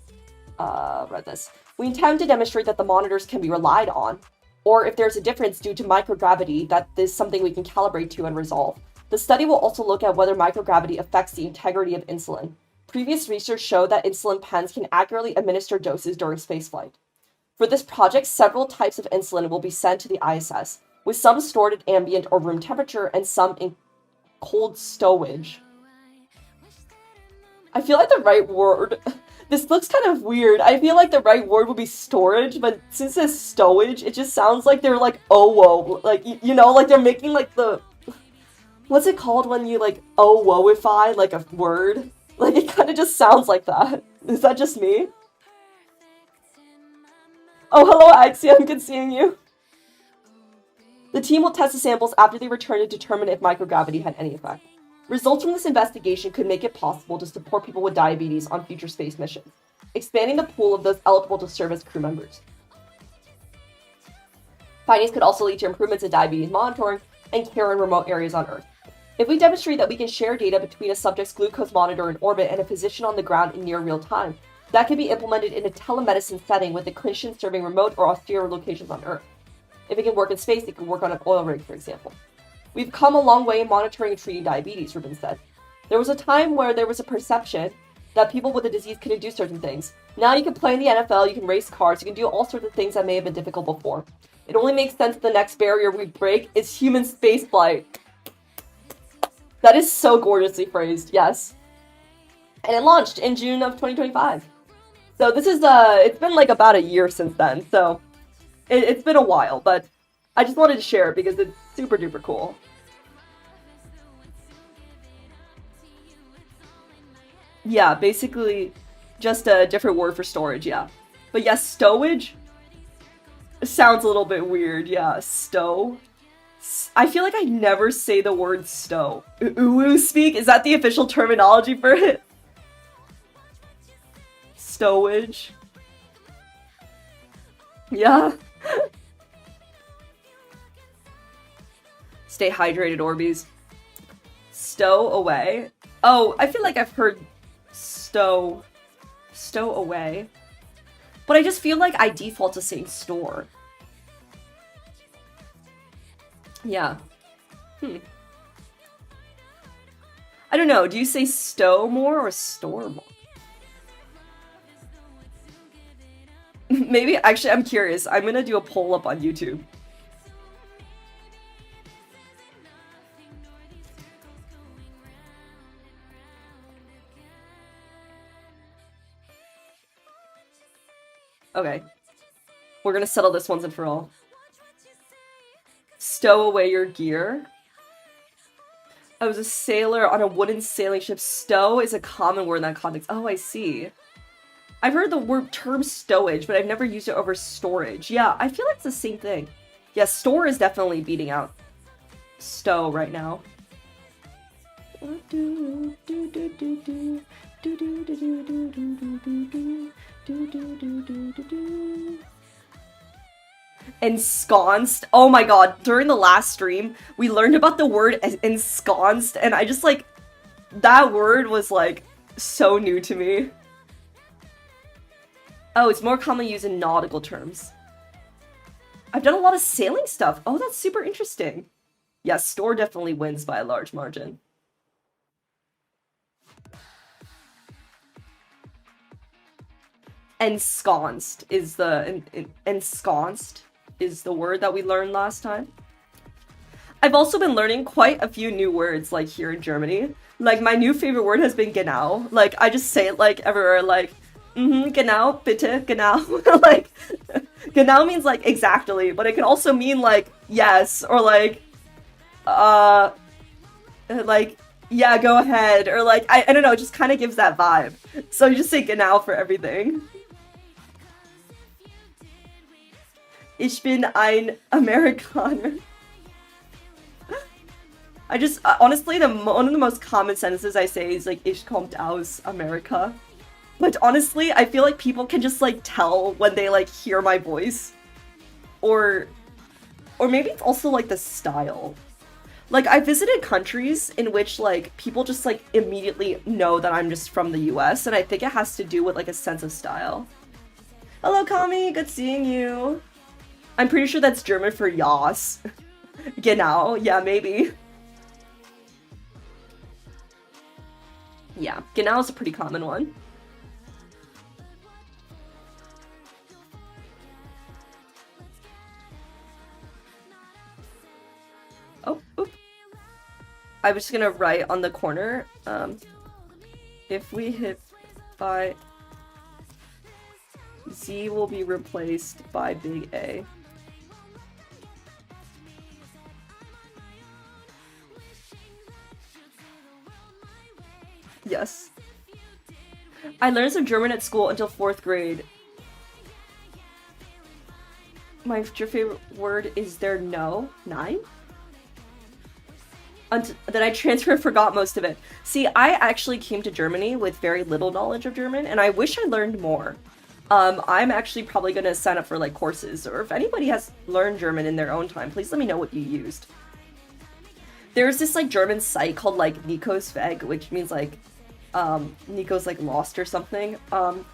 read this. We intend to demonstrate that the monitors can be relied on, or if there's a difference due to microgravity, that is something we can calibrate to and resolve. The study will also look at whether microgravity affects the integrity of insulin. Previous research showed that insulin pens can accurately administer doses during spaceflight. For this project, several types of insulin will be sent to the ISS, with some stored at ambient or room temperature and some in cold stowage. I feel like the right word... This looks kind of weird. I feel like the right word would be storage, but since it's stowage, it just sounds like they're like, oh, whoa. Like, you know, like they're making like the... What's it called when you like, oh, whoa-ify, like a word? Like, it kind of just sounds like that. Is that just me? Oh, hello, Axiom. Good seeing you. The team will test the samples after they return to determine if microgravity had any effect. Results from this investigation could make it possible to support people with diabetes on future space missions, expanding the pool of those eligible to serve as crew members. Findings could also lead to improvements in diabetes monitoring and care in remote areas on Earth. If we demonstrate that we can share data between a subject's glucose monitor in orbit and a physician on the ground in near real time, that can be implemented in a telemedicine setting with the clinician serving remote or austere locations on Earth. If it can work in space, it can work on an oil rig, for example. We've come a long way in monitoring and treating diabetes, Rubin said. There was a time where there was a perception that people with the disease couldn't do certain things. Now you can play in the NFL, you can race cars, you can do all sorts of things that may have been difficult before. It only makes sense that the next barrier we break is human spaceflight. That is so gorgeously phrased, yes. And it launched in June of 2025. So this is, it's been like about a year since then, so it's been a while, but I just wanted to share it because it's super duper cool. Yeah, basically just a different word for storage, yeah. But yes, stowage sounds a little bit weird, yeah. Stow. I feel like I never say the word stow. Uwu speak? Is that the official terminology for it? Stowage. Yeah. Stay hydrated, Orbeez. Stow away. Oh, I feel like I've heard stow away. But I just feel like I default to saying store. Yeah. I don't know. Do you say stow more or store more? Maybe, actually, I'm curious. I'm gonna do a poll up on YouTube. Okay. We're gonna settle this once and for all. Stow away your gear. I was a sailor on a wooden sailing ship. Stow is a common word in that context. Oh, I see. I've heard the word term stowage, but I've never used it over storage. Yeah, I feel like it's the same thing. Yeah, store is definitely beating out stow right now. Ensconced. Oh my god, during the last stream, we learned about the word ensconced, and I just like, that word was like so new to me. Oh, it's more commonly used in nautical terms. I've done a lot of sailing stuff. Oh, that's super interesting. Yeah, store definitely wins by a large margin. Ensconced is the ensconced is the word that we learned last time. I've also been learning quite a few new words like here in Germany. Like my new favorite word has been genau. Like I just say it like everywhere, like genau, bitte, genau. Like genau means like exactly, but it can also mean like yes or like yeah, go ahead, or like I don't know, it just kind of gives that vibe. So you just say genau for everything. Ich bin ein Amerikaner. I just honestly, one of the most common sentences I say is like "Ich kommt aus Amerika," but honestly, I feel like people can just like tell when they like hear my voice, or maybe it's also like the style. Like I visited countries in which like people just like immediately know that I'm just from the US, and I think it has to do with like a sense of style. Hello, Kami, good seeing you. I'm pretty sure that's German for Yas. Genau, yeah, maybe. Yeah, genau is a pretty common one. Oh, oop. I was just gonna write on the corner, if we hit by Z will be replaced by big A. Yes. I learned some German at school until 4th grade. My favorite word is there no? 9? Then I transferred and forgot most of it. See, I actually came to Germany with very little knowledge of German, and I wish I learned more. I'm actually probably going to sign up for like courses, or if anybody has learned German in their own time, please let me know what you used. There's this like German site called like Nico's Weg, which means like Nico's like lost or something. And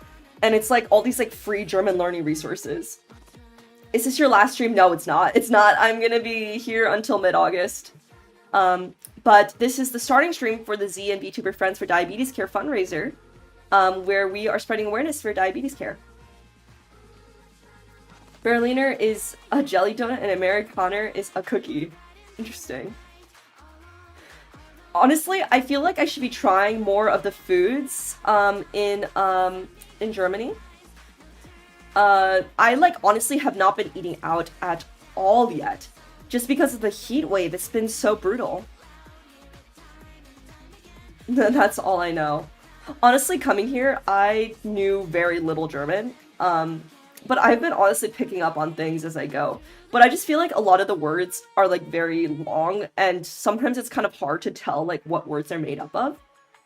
it's like all these like free German learning resources. Is this your last stream? No, it's not. It's not. I'm gonna be here until mid-August. But this is the starting stream for the Z and VTuber Friends for Diabetes Care fundraiser, where we are spreading awareness for diabetes care. Berliner is a jelly donut and Amerikaner is a cookie. Interesting. Honestly, I feel like I should be trying more of the foods in Germany. I like honestly have not been eating out at all yet, just because of the heat wave. It's been so brutal. That's all I know. Honestly, coming here, I knew very little German, but I've been honestly picking up on things as I go. But I just feel like a lot of the words are like very long, and sometimes it's kind of hard to tell like what words they're made up of.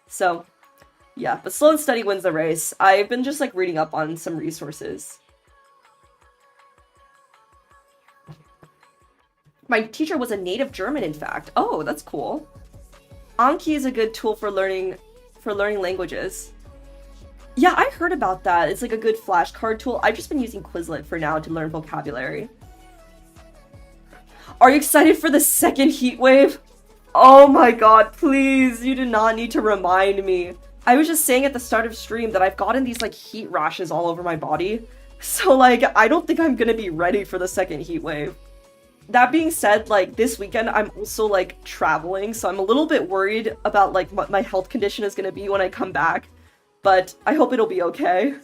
So yeah, but slow and steady wins the race. I've been just like reading up on some resources. My teacher was a native German, in fact. Oh, that's cool. Anki is a good tool for learning languages. Yeah, I heard about that. It's like a good flashcard tool. I've just been using Quizlet for now to learn vocabulary. Are you excited for the second heat wave? Oh my god, please, you do not need to remind me. I was just saying at the start of stream that I've gotten these like heat rashes all over my body. So like, I don't think I'm gonna be ready for the second heat wave. That being said, like this weekend I'm also like traveling, so I'm a little bit worried about like what my health condition is gonna be when I come back. But I hope it'll be okay.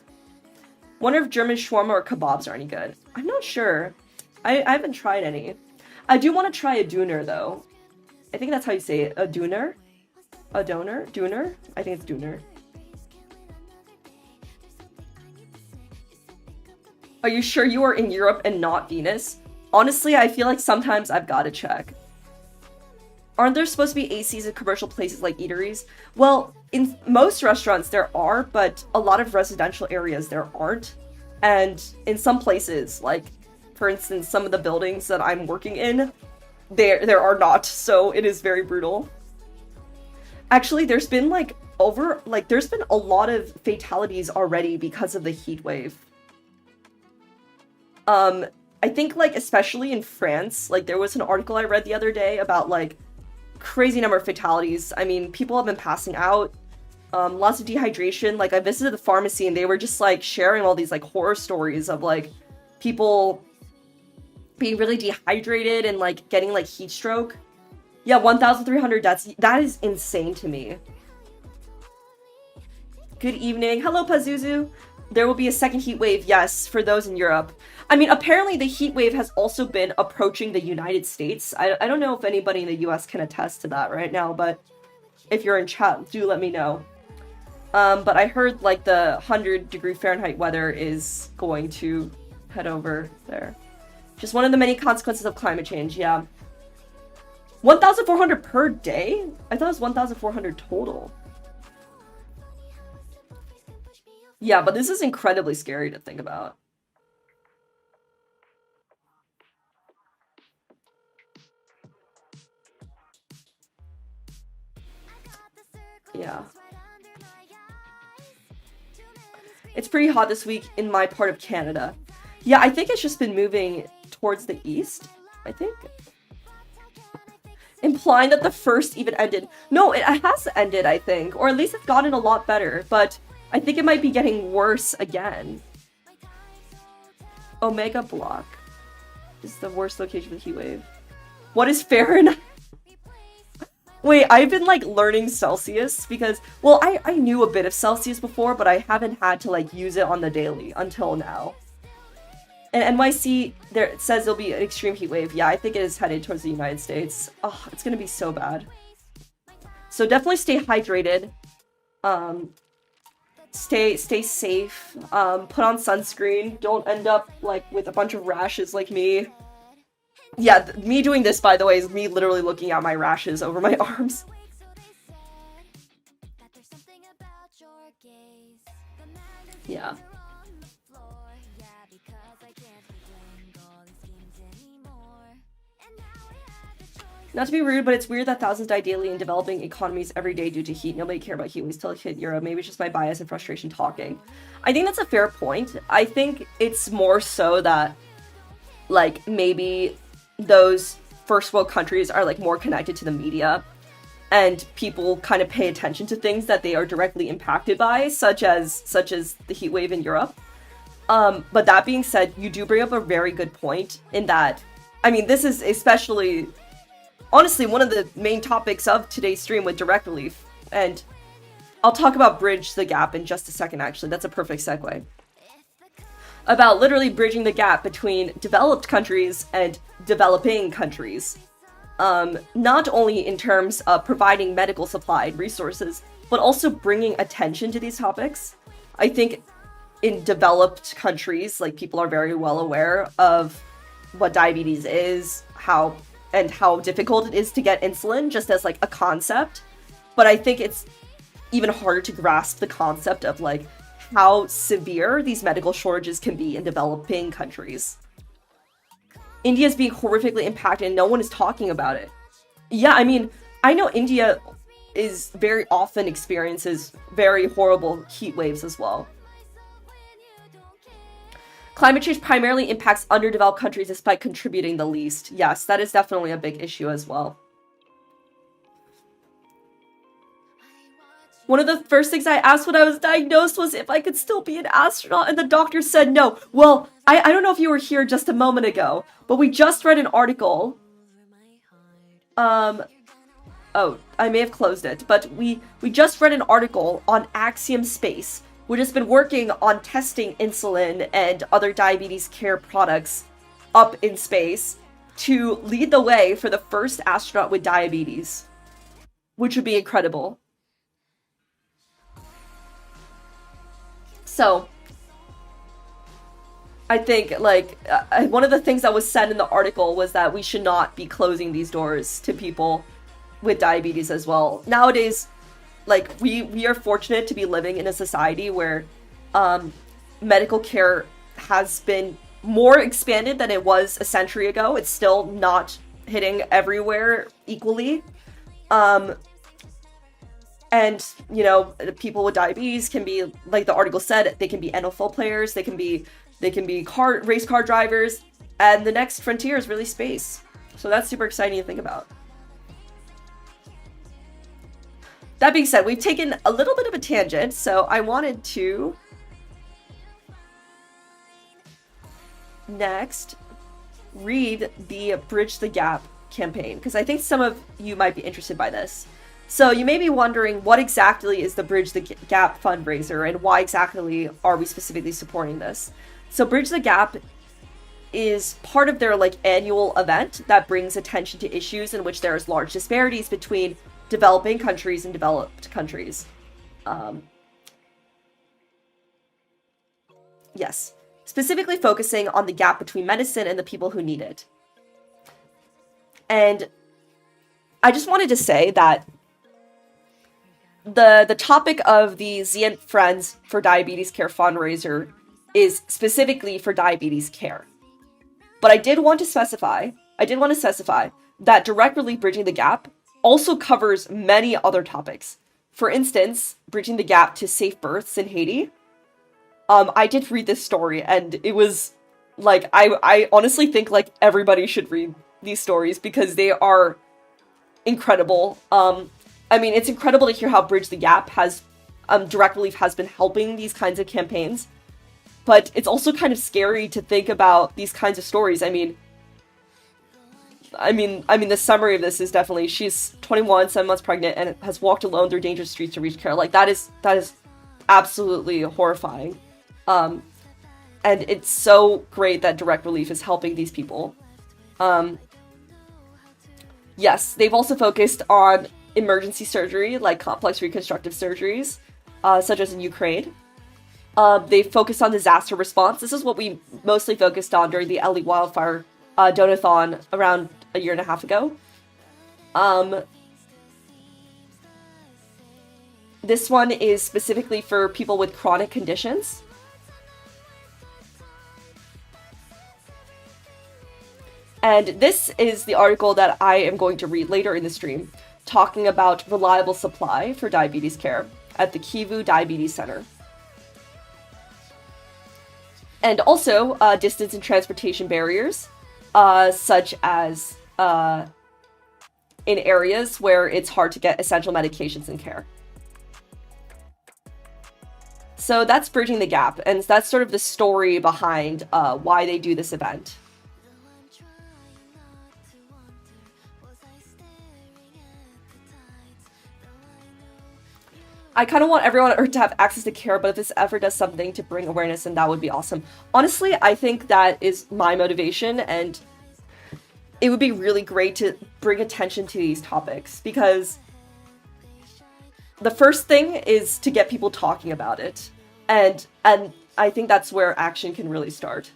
Wonder if German shawarma or kebabs are any good. I'm not sure. I haven't tried any. I do want to try a döner though. I think that's how you say it. A Dooner? A donor? Dooner? I think it's Dooner. Are you sure you are in Europe and not Venus? Honestly, I feel like sometimes I've got to check. Aren't there supposed to be ACs in commercial places like eateries? Well, in most restaurants there are, but a lot of residential areas there aren't. And in some places, like, for instance, some of the buildings that I'm working in, there are not, so it is very brutal. Actually, there's been, there's been a lot of fatalities already because of the heat wave. I think, especially in France, there was an article I read the other day about, crazy number of fatalities. I mean, people have been passing out, lots of dehydration. I visited the pharmacy and they were just sharing all these horror stories of people being really dehydrated and getting heat stroke. Yeah, 1,300 deaths. That is insane to me. Good evening. Hello, Pazuzu. There will be a second heat wave, yes, for those in Europe. I mean, apparently the heat wave has also been approaching the United States. I don't know if anybody in the US can attest to that right now, but if you're in chat, do let me know. But I heard, the 100-degree Fahrenheit weather is going to head over there. Just one of the many consequences of climate change, yeah. 1,400 per day? I thought it was 1,400 total. Yeah, but this is incredibly scary to think about. Yeah. It's pretty hot this week in my part of Canada. Yeah, I think it's just been moving towards the east, I think. Implying that the first even ended. No, it has ended, I think. Or at least it's gotten a lot better, but I think it might be getting worse again. Omega Block is the worst location for the heat wave. What is Fahrenheit? Wait, I've been learning Celsius because, well, I knew a bit of Celsius before, but I haven't had to use it on the daily until now. And NYC, there it says there'll be an extreme heat wave. Yeah, I think it is headed towards the United States. Oh, it's gonna be so bad. So definitely stay hydrated. Stay safe. Put on sunscreen. Don't end up with a bunch of rashes like me. Yeah, me doing this, by the way, is me literally looking at my rashes over my arms. Yeah. Not to be rude, but it's weird that thousands die daily in developing economies every day due to heat. Nobody cared about heat waves till it hit Europe. Maybe it's just my bias and frustration talking. I think that's a fair point. I think it's more so that, maybe those first world countries are, more connected to the media. And people kind of pay attention to things that they are directly impacted by, such as the heat wave in Europe. But that being said, you do bring up a very good point in that, I mean, this is especially... honestly, one of the main topics of today's stream with direct relief, and I'll talk about Bridge the Gap in just a second, actually. That's a perfect segue. About literally bridging the gap between developed countries and developing countries. Not only in terms of providing medical supply and resources, but also bringing attention to these topics. I think in developed countries, people are very well aware of what diabetes is, how difficult it is to get insulin, just as a concept. But I think it's even harder to grasp the concept of how severe these medical shortages can be in developing countries. India is being horrifically impacted and no one is talking about it. Yeah, I mean, I know India is very often experiences very horrible heat waves as well. Climate change primarily impacts underdeveloped countries despite contributing the least. Yes, that is definitely a big issue as well. One of the first things I asked when I was diagnosed was if I could still be an astronaut, and the doctor said no. Well, I don't know if you were here just a moment ago, but we just read an article. Oh, I may have closed it, but we just read an article on Axiom Space, which has been working on testing insulin and other diabetes care products up in space. to lead the way for the first astronaut with diabetes, which would be incredible. So, I think, like, one of the things that was said in the article was that we should not be closing these doors to people with diabetes as well. Nowadays, like, we are fortunate to be living in a society where medical care has been more expanded than it was a century ago. It's still not hitting everywhere equally. And, you know, people with diabetes can be, like the article said, they can be NFL players, they can be race car drivers, and the next frontier is really space. So that's super exciting to think about. That being said, we've taken a little bit of a tangent, so I wanted to next read the Bridge the Gap campaign, because I think some of you might be interested by this. So you may be wondering, what exactly is the Bridge the Gap fundraiser, and why exactly are we specifically supporting this? So Bridge the Gap is part of their, like, annual event that brings attention to issues in which there is large disparities between developing countries and developed countries. Yes. Specifically focusing on the gap between medicine and the people who need it. And I just wanted to say that the topic of the Z and Friends for Diabetes Care fundraiser is specifically for diabetes care. But I did want to specify that Direct Relief Bridging the Gap also covers many other topics. For instance, bridging the gap to safe births in Haiti. I did read this story, and it was, like, I honestly think, like, everybody should read these stories because they are incredible. I mean, it's incredible to hear how Bridge the Gap has, Direct Relief has been helping these kinds of campaigns. But it's also kind of scary to think about these kinds of stories. I mean, the summary of this is definitely, she's 21, 7 months pregnant, and has walked alone through dangerous streets to reach care. Like, that is absolutely horrifying. And it's so great that Direct Relief is helping these people. Yes, they've also focused on emergency surgery, like complex reconstructive surgeries, such as in Ukraine. They focused on disaster response. This is what we mostly focused on during the LA wildfire donathon around a year and a half ago. This one is specifically for people with chronic conditions. And this is the article that I am going to read later in the stream, talking about reliable supply for diabetes care at the Kivu Diabetes Center. And also distance and transportation barriers, such as in areas where it's hard to get essential medications and care. So that's Bridging the Gap, and that's sort of the story behind why they do this event. I kind of want everyone on Earth to have access to care, but if this ever does something to bring awareness, then that would be awesome. Honestly, I think that is my motivation, and it would be really great to bring attention to these topics, because the first thing is to get people talking about it, and I think that's where action can really start.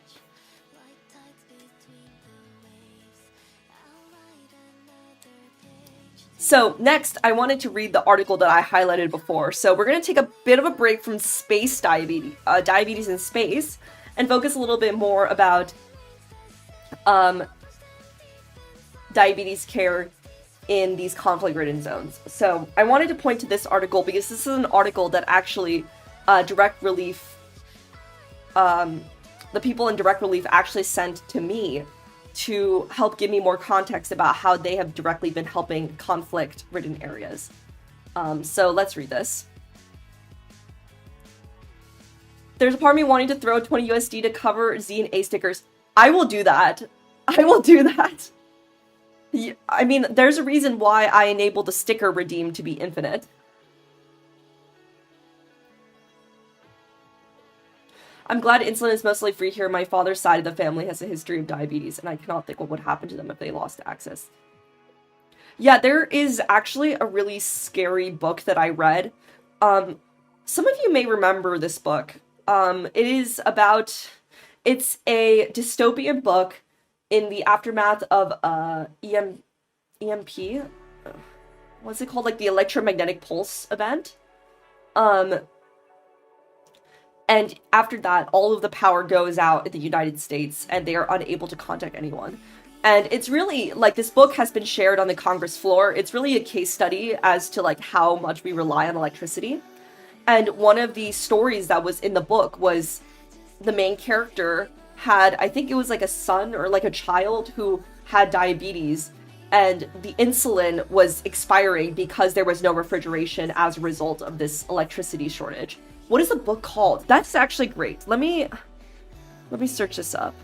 So next, I wanted to read the article that I highlighted before. So we're going to take a bit of a break from space diabetes in space, and focus a little bit more about diabetes care in these conflict-ridden zones. So I wanted to point to this article because this is an article that actually Direct Relief, the people in Direct Relief actually sent to me to help give me more context about how they have directly been helping conflict-ridden areas. So let's read this. There's a part of me wanting to throw 20 USD to cover Z and A stickers. I will do that. I will do that. I mean, there's a reason why I enabled the sticker redeem to be infinite. I'm glad insulin is mostly free here. My father's side of the family has a history of diabetes, and I cannot think what would happen to them if they lost access. Yeah, there is actually a really scary book that I read. Some of you may remember this book. It is about, it's a dystopian book in the aftermath of EMP. What's it called? Like the electromagnetic pulse event. And after that, all of the power goes out in the United States, and they are unable to contact anyone. And it's really, like, this book has been shared on the Congress floor. It's really a case study as to, like, how much we rely on electricity. And one of the stories that was in the book was the main character had, I think it was like a son or like a child who had diabetes, and the insulin was expiring because there was no refrigeration as a result of this electricity shortage. What is the book called? That's actually great. Let me search this up.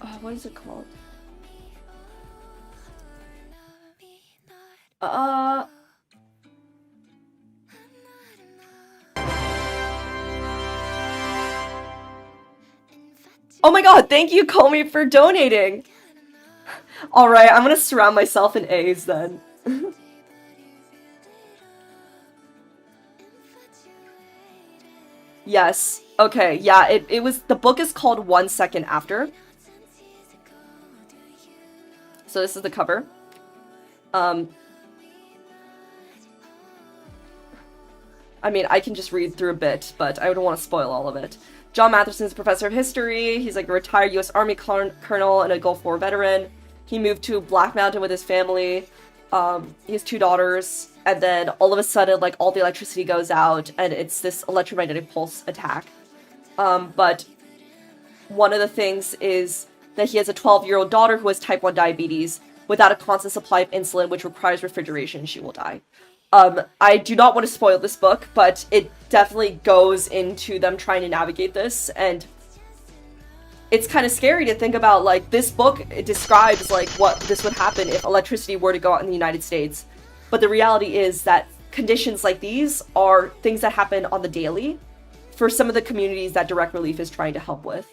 Oh, what is it called? Oh my god, thank you, Comey, for donating! Alright, I'm gonna surround myself in A's then. Yes. Okay, yeah, it was, the book is called 1 Second After. So this is the cover. I mean, I can just read through a bit, but I don't want to spoil all of it. John Matheson is a professor of history. He's like a retired U.S. Army colonel and a Gulf War veteran. He moved to Black Mountain with his family. He has 2 daughters, and then all of a sudden, like, all the electricity goes out, and it's this electromagnetic pulse attack. But one of the things is that he has a 12-year-old daughter who has type 1 diabetes. Without a constant supply of insulin, which requires refrigeration, she will die. I do not want to spoil this book, but it definitely goes into them trying to navigate this, and it's kind of scary to think about, like, this book, it describes, like, what this would happen if electricity were to go out in the United States. But the reality is that conditions like these are things that happen on the daily for some of the communities that Direct Relief is trying to help with.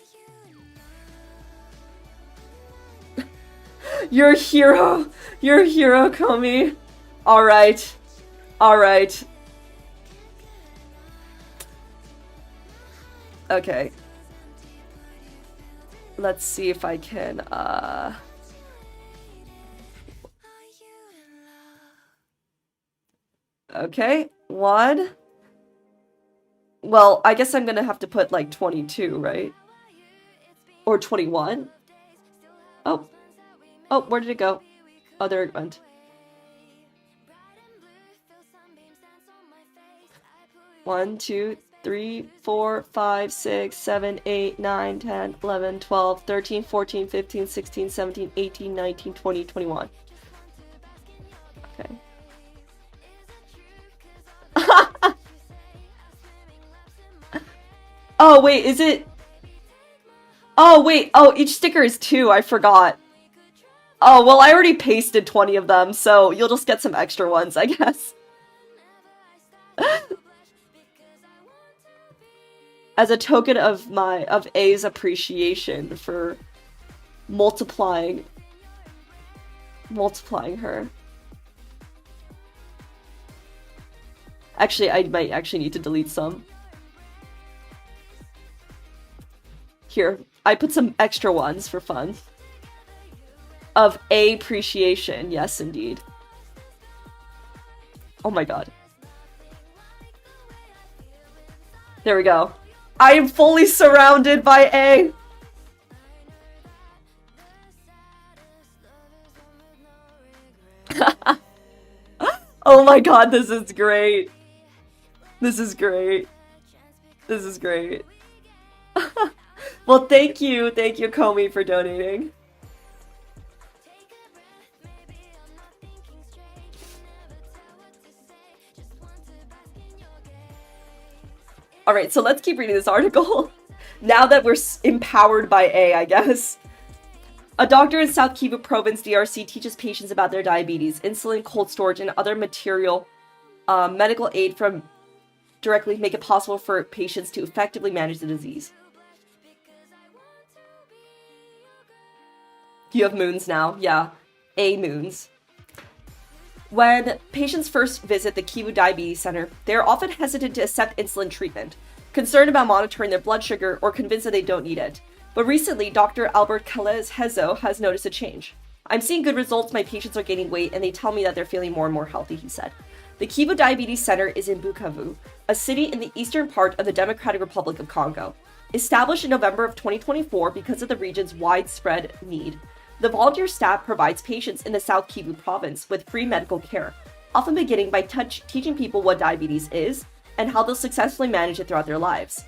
You're a hero! You're a hero, Comey! Alright. Alright. Okay. Let's see if I can, Okay, 1. Well, I guess I'm gonna have to put, like, 22, right? Or 21? Oh. Oh, where did it go? Oh, there it went. One, 2, 3, 4, 5, 6, 7, 8, 9, 10, 11, 12, 13, 14, 15, 16, 17, 18, 19, 20, 21. Okay. Oh, wait, is it? Oh, wait. Oh, each sticker is 2. I forgot. Oh, well, I already pasted 20 of them, so you'll just get some extra ones, I guess. As a token of A's appreciation for multiplying her. Actually, I might actually need to delete some. Here, I put some extra ones for fun. Of A appreciation, yes indeed. Oh my god. There we go. I am fully surrounded by A. Oh my god, this is great. This is great. This is great. Well, thank you, Comey, for donating. Alright, so let's keep reading this article. Now that we're empowered by A, I guess. A doctor in South Kivu Province, DRC, teaches patients about their diabetes, insulin, cold storage, and other material medical aid from directly make it possible for patients to effectively manage the disease. You have moons now. Yeah. moons. When patients first visit the Kivu Diabetes Center, they are often hesitant to accept insulin treatment, concerned about monitoring their blood sugar or convinced that they don't need it. But recently, Dr. Albert Calles-Hezo has noticed a change. I'm seeing good results, my patients are gaining weight, and they tell me that they're feeling more and more healthy, he said. The Kivu Diabetes Center is in Bukavu, a city in the eastern part of the Democratic Republic of Congo. Established in November of 2024 because of the region's widespread need, the volunteer staff provides patients in the South Kivu province with free medical care, often beginning by teaching people what diabetes is and how they'll successfully manage it throughout their lives.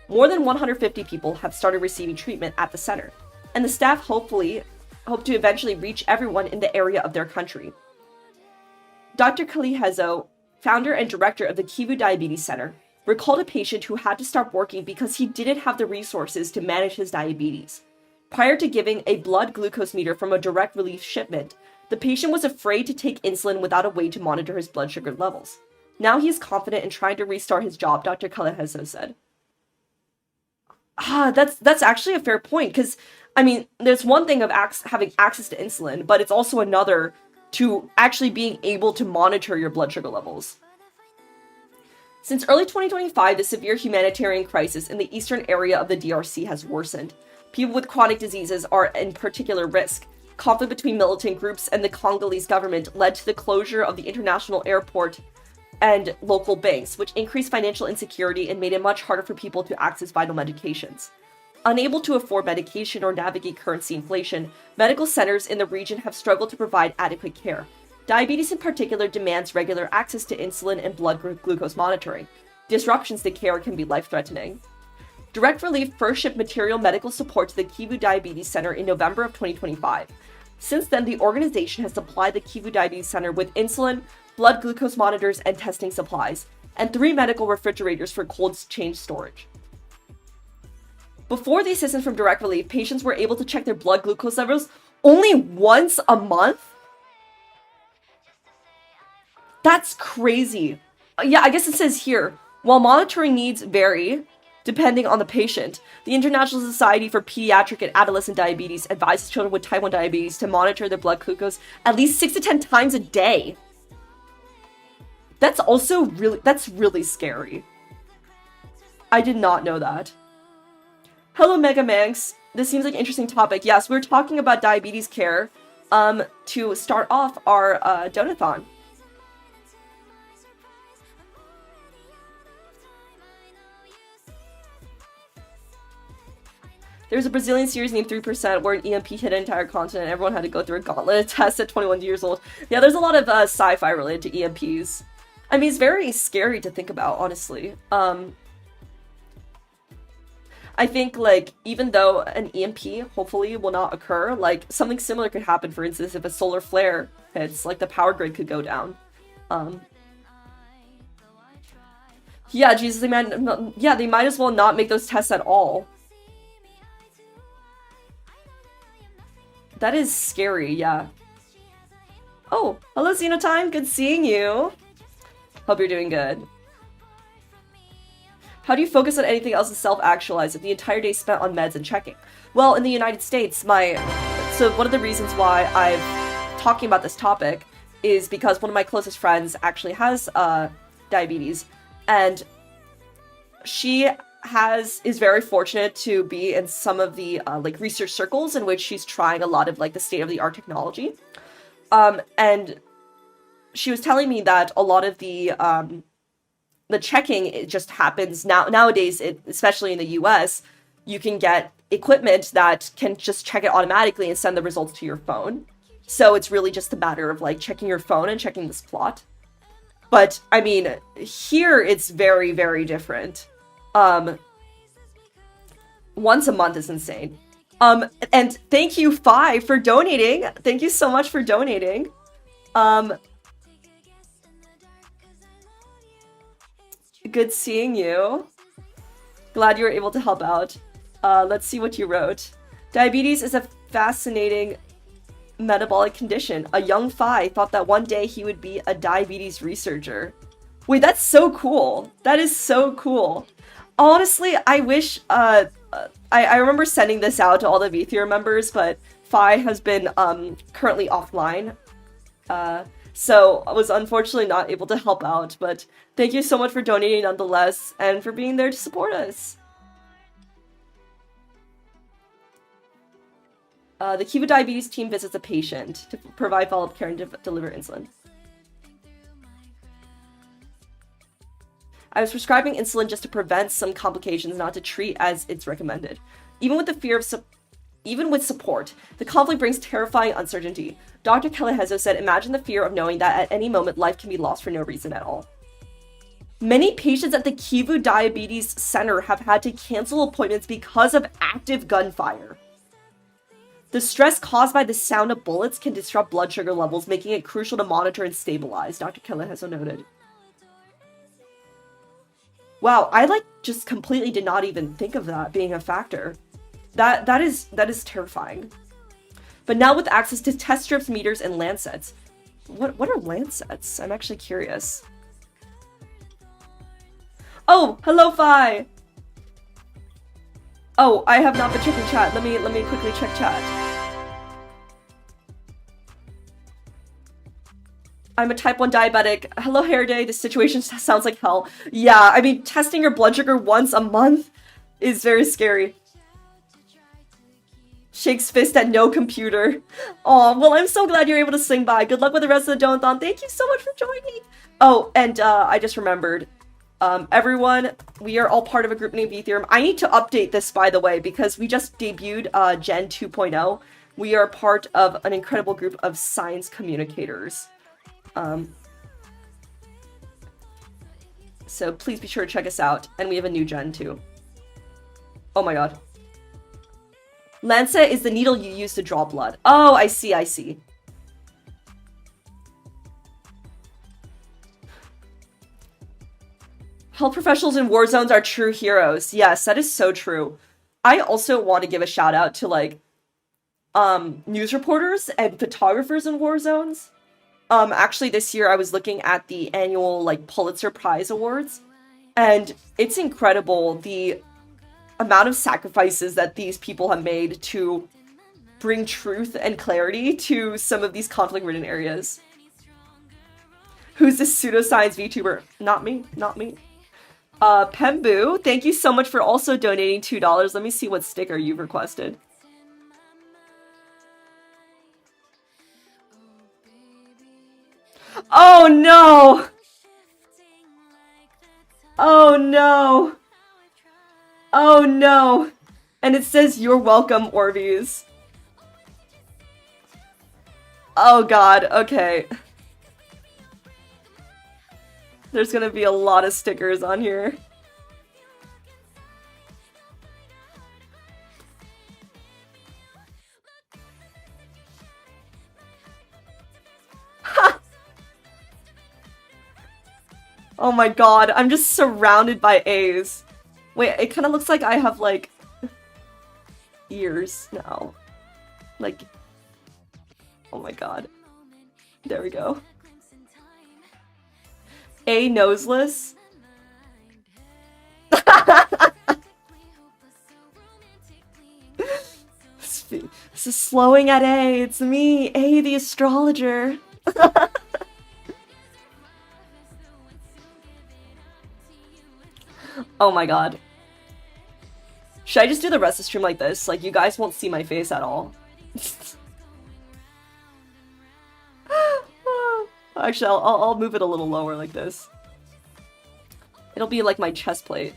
More than 150 people have started receiving treatment at the center, and the staff hope to eventually reach everyone in the area of their country. Dr. Calles-Hezo, founder and director of the Kivu Diabetes Center, recalled a patient who had to stop working because he didn't have the resources to manage his diabetes. Prior to giving a blood glucose meter from a direct relief shipment, the patient was afraid to take insulin without a way to monitor his blood sugar levels. Now he is confident in trying to restart his job, Dr. Calles-Hezo said. That's actually a fair point, because, I mean, there's one thing of having access to insulin, but it's also another to actually being able to monitor your blood sugar levels. Since early 2025, the severe humanitarian crisis in the eastern area of the DRC has worsened. People with chronic diseases are in particular risk. Conflict between militant groups and the Congolese government led to the closure of the international airport and local banks, which increased financial insecurity and made it much harder for people to access vital medications. Unable to afford medication or navigate currency inflation, medical centers in the region have struggled to provide adequate care. Diabetes in particular demands regular access to insulin and blood glucose monitoring. Disruptions to care can be life-threatening. Direct Relief first shipped material medical support to the Kivu Diabetes Center in November of 2025. Since then, the organization has supplied the Kivu Diabetes Center with insulin, blood glucose monitors, and testing supplies, and 3 medical refrigerators for cold chain storage. Before the assistance from Direct Relief, patients were able to check their blood glucose levels only once a month? That's crazy. Yeah, I guess it says here, while monitoring needs vary depending on the patient, the International Society for Pediatric and Adolescent Diabetes advises children with type 1 diabetes to monitor their blood glucose at least 6 to 10 times a day. That's really scary. I did not know that. Hello, Mega Manx. This seems like an interesting topic. Yes, we're talking about diabetes care to start off our donathon. There's a Brazilian series named 3% where an EMP hit an entire continent. Everyone had to go through a gauntlet test at 21 years old. Yeah, there's a lot of sci-fi related to EMPs. I mean, it's very scary to think about, honestly. I think, like, even though an EMP hopefully will not occur, like, something similar could happen, for instance, if a solar flare hits, like, the power grid could go down. Yeah, Jesus, they might as well not make those tests at all. That is scary, yeah. Oh, hello Xenotime, good seeing you. Hope you're doing good. How do you focus on anything else and self-actualize if the entire day spent on meds and checking? Well, in the United States, so one of the reasons why I'm talking about this topic is because one of my closest friends actually has diabetes, and she is very fortunate to be in some of the like research circles in which she's trying a lot of like the state-of-the-art technology. And she was telling me that a lot of the checking, it just happens nowadays, especially in the US, you can get equipment that can just check it automatically and send the results to your phone. So it's really just a matter of like checking your phone and checking this plot. But I mean, here it's very, very different. Once a month is insane. And thank you, Fi, for donating. Thank you so much for donating. Good seeing you. Glad you were able to help out. Let's see what you wrote. Diabetes is a fascinating metabolic condition. A young Fi thought that one day he would be a diabetes researcher. Wait, that's so cool. That is so cool. Honestly, I wish, I remember sending this out to all the VTuber members, but Phi has been, currently offline. So I was unfortunately not able to help out, but thank you so much for donating nonetheless, and for being there to support us. The Kiva Diabetes team visits a patient to provide follow-up care and deliver insulin. I was prescribing insulin just to prevent some complications, not to treat as it's recommended. Even with support, the conflict brings terrifying uncertainty. Dr. Calahezo said, imagine the fear of knowing that at any moment life can be lost for no reason at all. Many patients at the Kivu Diabetes Center have had to cancel appointments because of active gunfire. The stress caused by the sound of bullets can disrupt blood sugar levels, making it crucial to monitor and stabilize, Dr. Calahezo noted. Wow, I just completely did not even think of that being a factor. That is terrifying. But now with access to test strips, meters, and Lancets. What are Lancets? I'm actually curious. Oh, hello Phi! Oh, I have not been checking chat. Let me quickly check chat. I'm a type 1 diabetic. Hello, Hair Day. This situation sounds like hell. Yeah, I mean, testing your blood sugar once a month is very scary. Shakes fist at no computer. Oh, well, I'm so glad you're able to swing by. Good luck with the rest of the Donathon. Thank you so much for joining. Oh, and I just remembered. Everyone, we are all part of a group named VTuber. I need to update this, by the way, because we just debuted Gen 2.0. We are part of an incredible group of science communicators. So please be sure to check us out. And we have a new gen too. Oh my god. Lancet is the needle you use to draw blood. Oh, I see, I see. Health professionals in war zones are true heroes. Yes, that is so true. I also want to give a shout out to news reporters and photographers in war zones. Actually this year I was looking at the annual Pulitzer Prize Awards, and it's incredible the amount of sacrifices that these people have made to bring truth and clarity to some of these conflict-ridden areas. Who's this pseudoscience VTuber? Not me, not me. Pembu, thank you so much for also donating $2. Let me see what sticker you've requested. Oh no! Oh no! Oh no! And it says, you're welcome, Orbeez. Oh god, okay. There's gonna be a lot of stickers on here. Oh my god, I'm just surrounded by A's. Wait, it kind of looks like I have, ears now. Oh my god. There we go. A noseless? This is slowing at A. It's me, A the astrologer. Oh my god. Should I just do the rest of the stream like this? You guys won't see my face at all. Actually, I'll move it a little lower like this. It'll be like my chest plate.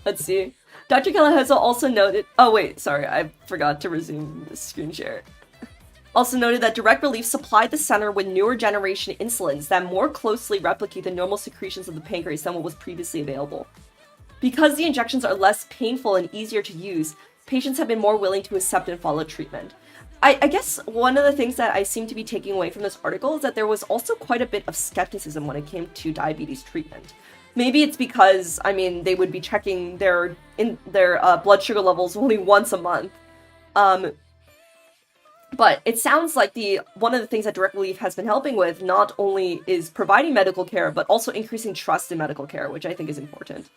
Let's see. Dr. Calahezo also noted— oh wait, sorry, I forgot to resume the screen share. Also noted that Direct Relief supplied the center with newer generation insulins that more closely replicate the normal secretions of the pancreas than what was previously available. Because the injections are less painful and easier to use, patients have been more willing to accept and follow treatment. I guess one of the things that I seem to be taking away from this article is that there was also quite a bit of skepticism when it came to diabetes treatment. Maybe it's because, I mean, they would be checking their blood sugar levels only once a month. But it sounds like one of the things that Direct Relief has been helping with not only is providing medical care, but also increasing trust in medical care, which I think is important.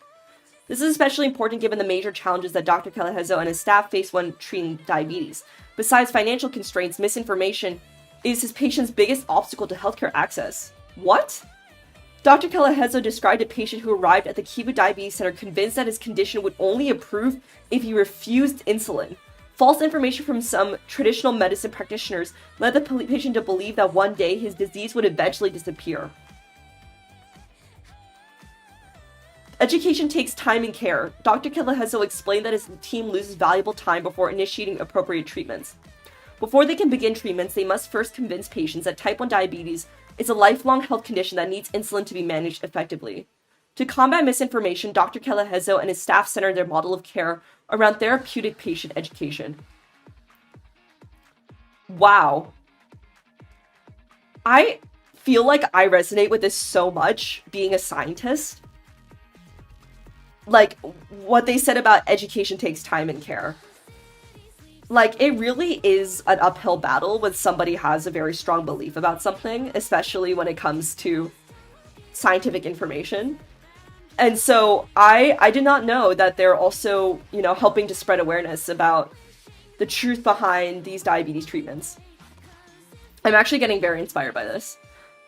This is especially important given the major challenges that Dr. Calahezo and his staff face when treating diabetes. Besides financial constraints, misinformation is his patient's biggest obstacle to healthcare access. What? Dr. Calahezo described a patient who arrived at the Kivu Diabetes Center convinced that his condition would only improve if he refused insulin. False information from some traditional medicine practitioners led the patient to believe that one day his disease would eventually disappear. Education takes time and care. Dr. Calahezo explained that his team loses valuable time before initiating appropriate treatments. Before they can begin treatments, they must first convince patients that type 1 diabetes is a lifelong health condition that needs insulin to be managed effectively. To combat misinformation, Dr. Calahezo and his staff centered their model of care around therapeutic patient education. Wow. I feel like I resonate with this so much, being a scientist. Like, what they said about education takes time and care. Like, it really is an uphill battle when somebody has a very strong belief about something, especially when it comes to scientific information. And so I did not know that they're also, helping to spread awareness about the truth behind these diabetes treatments. I'm actually getting very inspired by this.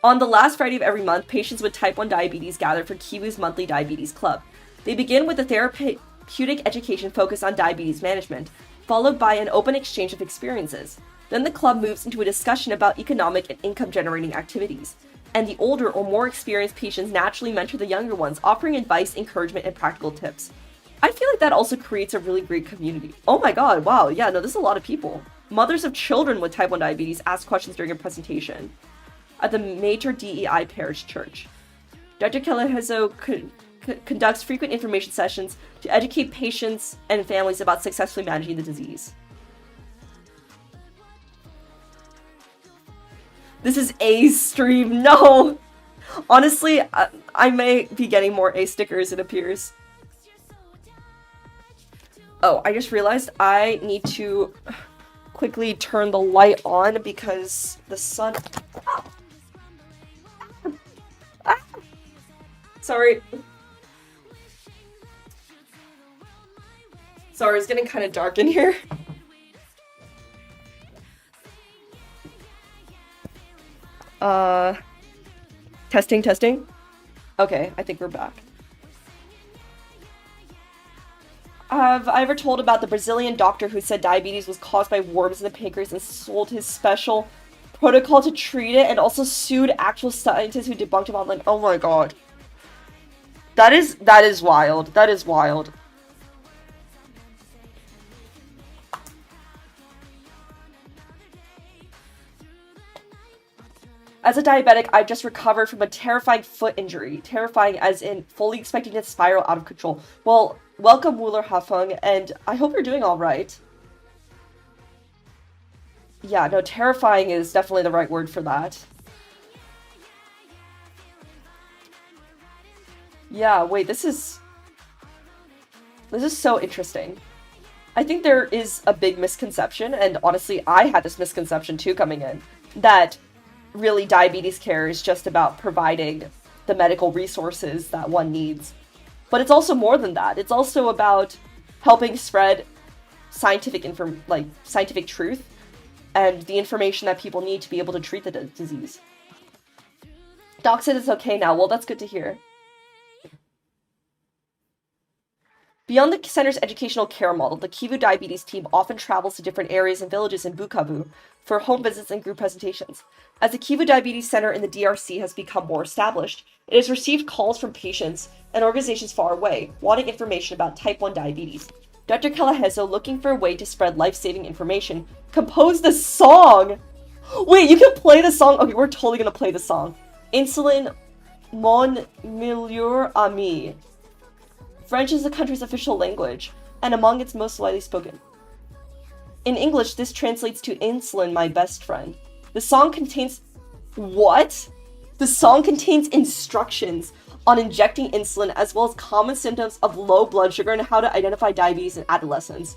On the last Friday of every month, patients with type 1 diabetes gather for Kiwu's monthly diabetes club. They begin with a therapeutic education focused on diabetes management, followed by an open exchange of experiences. Then the club moves into a discussion about economic and income-generating activities. And the older or more experienced patients naturally mentor the younger ones, offering advice, encouragement, and practical tips. I feel like that also creates a really great community. Oh my god, wow, yeah, no, this is a lot of people. Mothers of children with type 1 diabetes ask questions during a presentation at the Major DEI Parish Church. Dr. Calahezo conducts frequent information sessions to educate patients and families about successfully managing the disease. This is A stream, no! Honestly, I may be getting more A stickers, it appears. Oh, I just realized I need to quickly turn the light on because the sun... Sorry. Sorry, it's getting kind of dark in here. Testing. Okay, I think we're back. Have I ever told about the Brazilian doctor who said diabetes was caused by worms in the pancreas and sold his special protocol to treat it and also sued actual scientists who debunked him online? Oh my god. That is wild. That is wild. As a diabetic, I just recovered from a terrifying foot injury. Terrifying as in fully expecting to spiral out of control. Well, welcome Wooler Hafeng, and I hope you're doing alright. Yeah, no, terrifying is definitely the right word for that. Yeah, wait, this is so interesting. I think there is a big misconception, and honestly, I had this misconception too coming in, that really diabetes care is just about providing the medical resources that one needs. But it's also more than that. It's also about helping spread scientific truth and the information that people need to be able to treat the disease. Doc said it's okay now. Well, that's good to hear. Beyond the center's educational care model, the Kivu Diabetes team often travels to different areas and villages in Bukavu for home visits and group presentations. As the Kivu Diabetes Center in the DRC has become more established, it has received calls from patients and organizations far away, wanting information about type 1 diabetes. Dr. Calahezo, looking for a way to spread life-saving information, composed a song! Wait, you can play the song? Okay, we're totally gonna play the song. Insulin, mon meilleur ami. French is the country's official language, and among its most widely spoken. In English, this translates to insulin, my best friend. The song contains... What? The song contains instructions on injecting insulin as well as common symptoms of low blood sugar and how to identify diabetes in adolescents.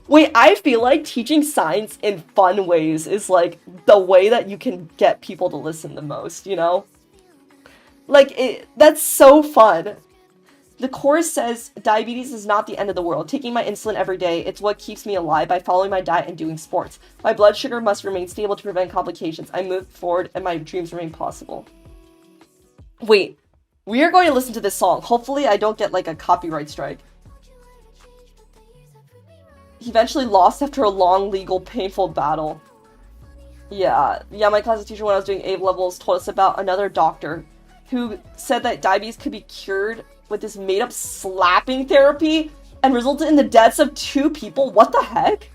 Wait, I feel like teaching science in fun ways is like the way that you can get people to listen the most, you know? Like, that's so fun. The chorus says, diabetes is not the end of the world. Taking my insulin every day, it's what keeps me alive by following my diet and doing sports. My blood sugar must remain stable to prevent complications. I move forward and my dreams remain possible. Wait, we are going to listen to this song. Hopefully I don't get like a copyright strike. He eventually lost after a long, legal, painful battle. Yeah, my class teacher when I was doing A levels told us about another doctor who said that diabetes could be cured with this made-up slapping therapy and resulted in the deaths of 2 people. What the heck?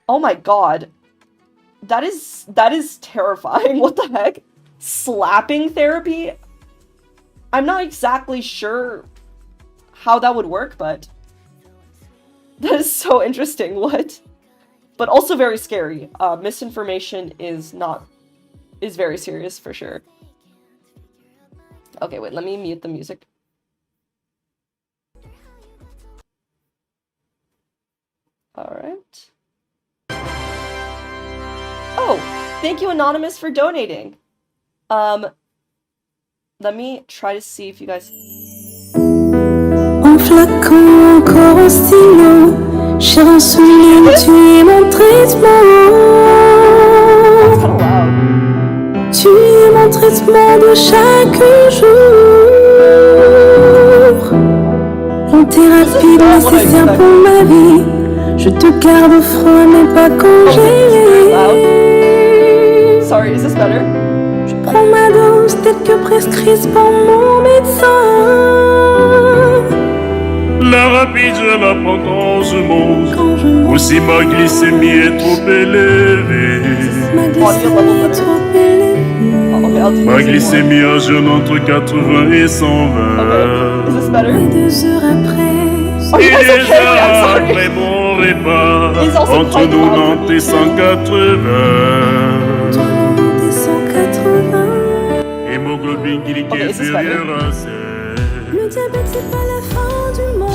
Oh my god. That is terrifying. What the heck? Slapping therapy? I'm not exactly sure how that would work, but that is so interesting. What? But also very scary. Misinformation is very serious for sure. Okay, wait, let me mute the music. Alright. Oh, thank you, Anonymous, for donating. Let me try to see if you guys... En flacon, encore en stylo, cher insuline, tu es mon traitement. That's kind of loud. Tu es mon traitement de chaque jour. En thérapie nécessaire pour ma vie, je te garde froid mais pas congelé. Sorry, is this better? Je prends ma dose telle que prescrite par mon médecin. La rapide, je la prends quand je mange. Ou si ma glycémie est trop élevée. Ma glycémie est trop élevée. Ma glycémie a jeune entre 80 et 120. Okay. Is this better? Et 2 heures après, Et yes, déjà okay, I'm sorry. après mon repas, He's also entre quite loud. 90 et 180. 90 et 180. Hémoglobine glycée Okay, is this inférieure à 7. Le diabète c'est pas la fin du monde.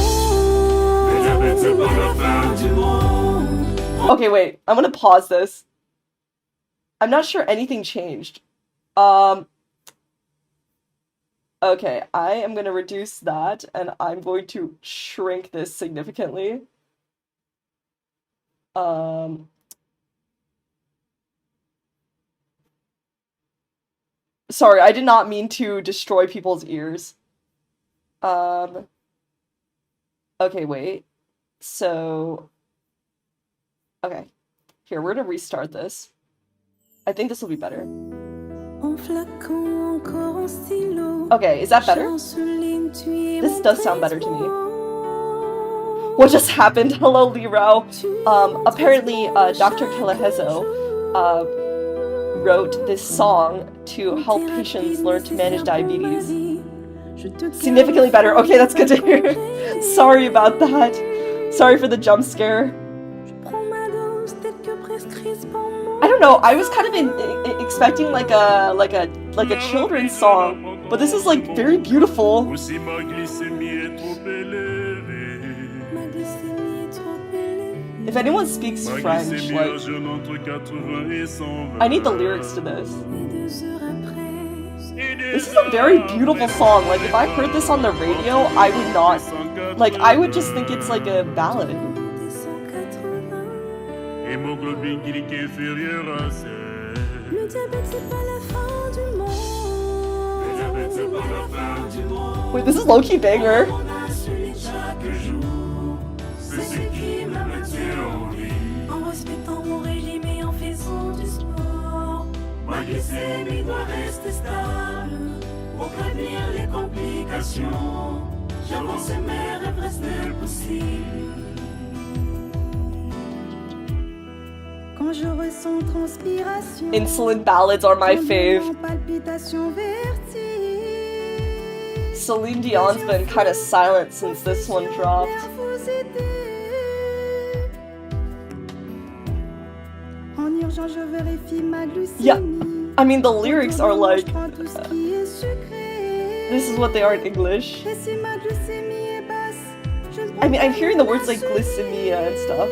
Le diabète c'est pas la fin du monde. Okay, wait, I'm gonna pause this. I'm not sure anything changed. Okay, I am gonna reduce that, and I'm going to shrink this significantly. Sorry, I did not mean to destroy people's ears. Okay, wait. So, okay. Here, we're gonna restart this. I think this will be better. Okay, is that better? This does sound better to me. What just happened? Hello, Lero. Apparently, Dr. Kelehezo, wrote this song to help patients learn to manage diabetes. Significantly better. Okay, that's good to hear. Sorry about that. Sorry for the jump scare. I don't know. I was kind of expecting like a children's song, but this is like very beautiful. If anyone speaks French, like, I need the lyrics to this. This is a very beautiful song. Like, if I heard this on the radio, I would not, like, I would just think it's like a ballad. Hémoglobine glycée inférieure à 7. Le diabète c'est pas la fin du monde. Le diabète c'est pas la fin du monde. Wait, this is low-key banger. C'est ce qui me maintient en vie. En respectant mon régime et en faisant du sport. Ma glycémie doit rester stable pour prévenir les complications. J'avance et mes rêves restent possibles. Quand je ressens transpiration. Insulin ballads are my fave. Palpitation, vertige. Celine Dion's been kind of silent since this one dropped. En urgence, je vérifie ma glycémie. Yeah, I mean the lyrics are like this is what they are in English. Et si ma glycémie est basse, je ne I mean, I'm prends hearing pas the words like glycemia and stuff.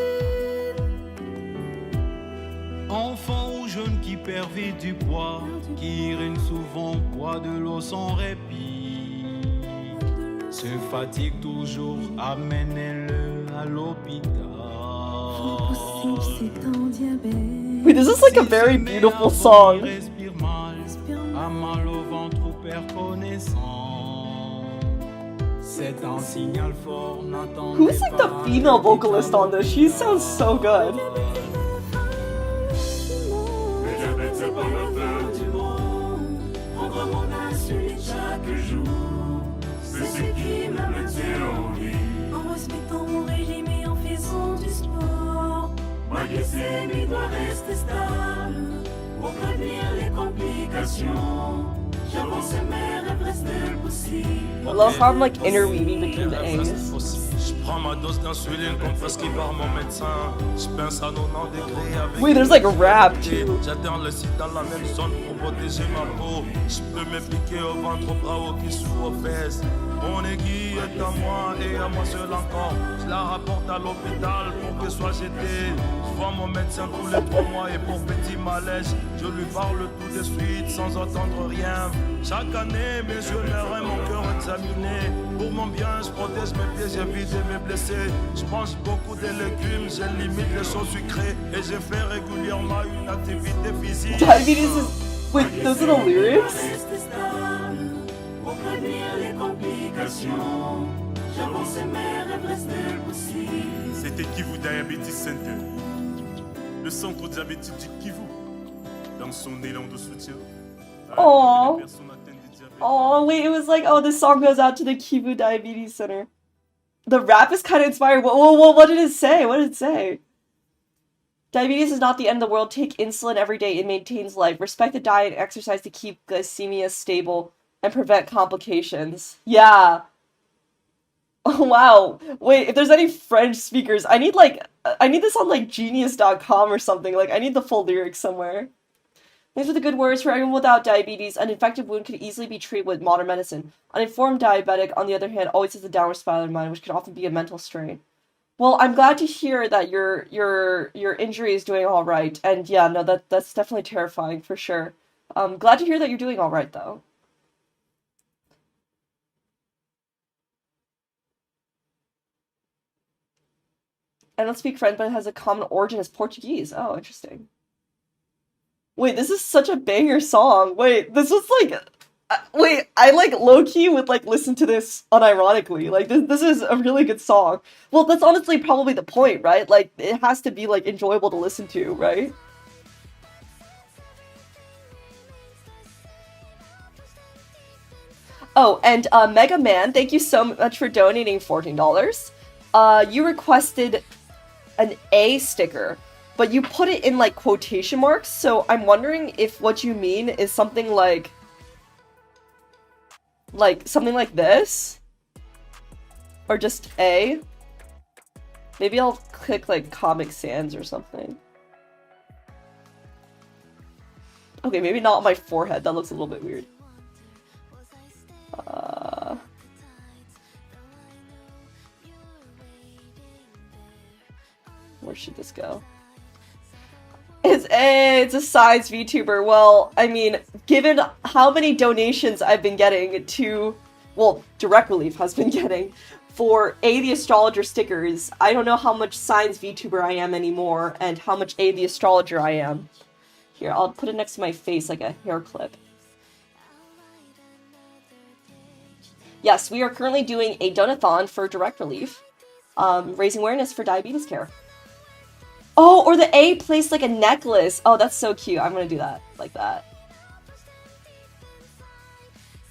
Enfant ou jeune qui perd vite du poids, qui urine souvent, boit de l'eau sans répit, se fatigue toujours, amenez-le à l'hôpital. Possible, c'est un diabète. Wait, this is like a very beautiful song. Respire mal, a mal au ventre ou perd connaissance. C'est un signal fort, n'attendez Who's like the pas female vocalist on this? She sounds so good. Le diabète c'est pas la fin du monde. Prendre mon insuline chaque jour, C'est ce qui me maintient en vie. en respectant mon régime et en faisant du sport. Ma glycémie doit rester stable Pour prévenir les complications, j'avance mes rêves restent possibles. I love how I'm like interweaving between the A's. Je prends ma dose d'insuline comme prescrit par mon médecin. Je pince à 90 degrés avec. Wait, there's like a rap too. J'atteins le site dans la même zone pour protéger ma peau. Je peux m'appliquer au ventre, au bras, au cuisses ou aux fesses. Mon aiguille est à moi et à moi seul encore. Je la rapporte à l'hôpital pour que soit jetée. Je vois mon médecin tous les 3 mois et pour petit malaise, je lui parle tout de suite sans entendre rien. Chaque année, mes yeux l'air et mon cœur examiné. Pour mon bien, je protège mes pieds, j'évite de me blesser. Je mange beaucoup de légumes, je limite les choses sucrées et je fais régulièrement une activité physique. Diabetes is. Wait, those are the lyrics? Reste stable pour prévenir les complications. J'avance mes rêves restent possibles. C'était Kivu Diabetes Center, le centre diabétique du Kivu, dans son élan de soutien. Aww. Les personnes atteintes de diabète. Oh, wait, it was like, oh, this song goes out to the Kivu Diabetes Center. The rap is kind of inspired. What did it say? What did it say? Diabetes is not the end of the world. Take insulin every day. It maintains life. Respect the diet and exercise to keep glycemia stable and prevent complications. Yeah. Oh, wow. Wait, if there's any French speakers, I need this on like genius.com or something. Like, I need the full lyrics somewhere. Thanks for the good words. For everyone without diabetes, an infected wound could easily be treated with modern medicine. An informed diabetic, on the other hand, always has a downward spiral in mind, which can often be a mental strain. Well, I'm glad to hear that your injury is doing all right. And yeah, no, that's definitely terrifying for sure. Glad to hear that you're doing all right though. I don't speak French, but it has a common origin as Portuguese. Oh, interesting. Wait, this is such a banger song. Wait, this was like... wait, I like low-key would like listen to this unironically. Like, this is a really good song. Well, that's honestly probably the point, right? Like, it has to be like enjoyable to listen to, right? Oh, and Mega Man, thank you so much for donating $14. You requested an A sticker, but you put it in like quotation marks, so I'm wondering if what you mean is something like something like this? Or just A? Maybe I'll click like Comic Sans or something. Okay, maybe not on my forehead, that looks a little bit weird. Where should this go? It's a science VTuber. Well, I mean, given how many donations I've been getting to, well, Direct Relief has been getting for A the Astrologer stickers, I don't know how much science VTuber I am anymore and how much A the Astrologer I am. Here, I'll put it next to my face like a hair clip. Yes, we are currently doing a donathon for Direct Relief, raising awareness for diabetes care. Oh, or the A placed like a necklace. Oh, that's so cute. I'm gonna do that, like that.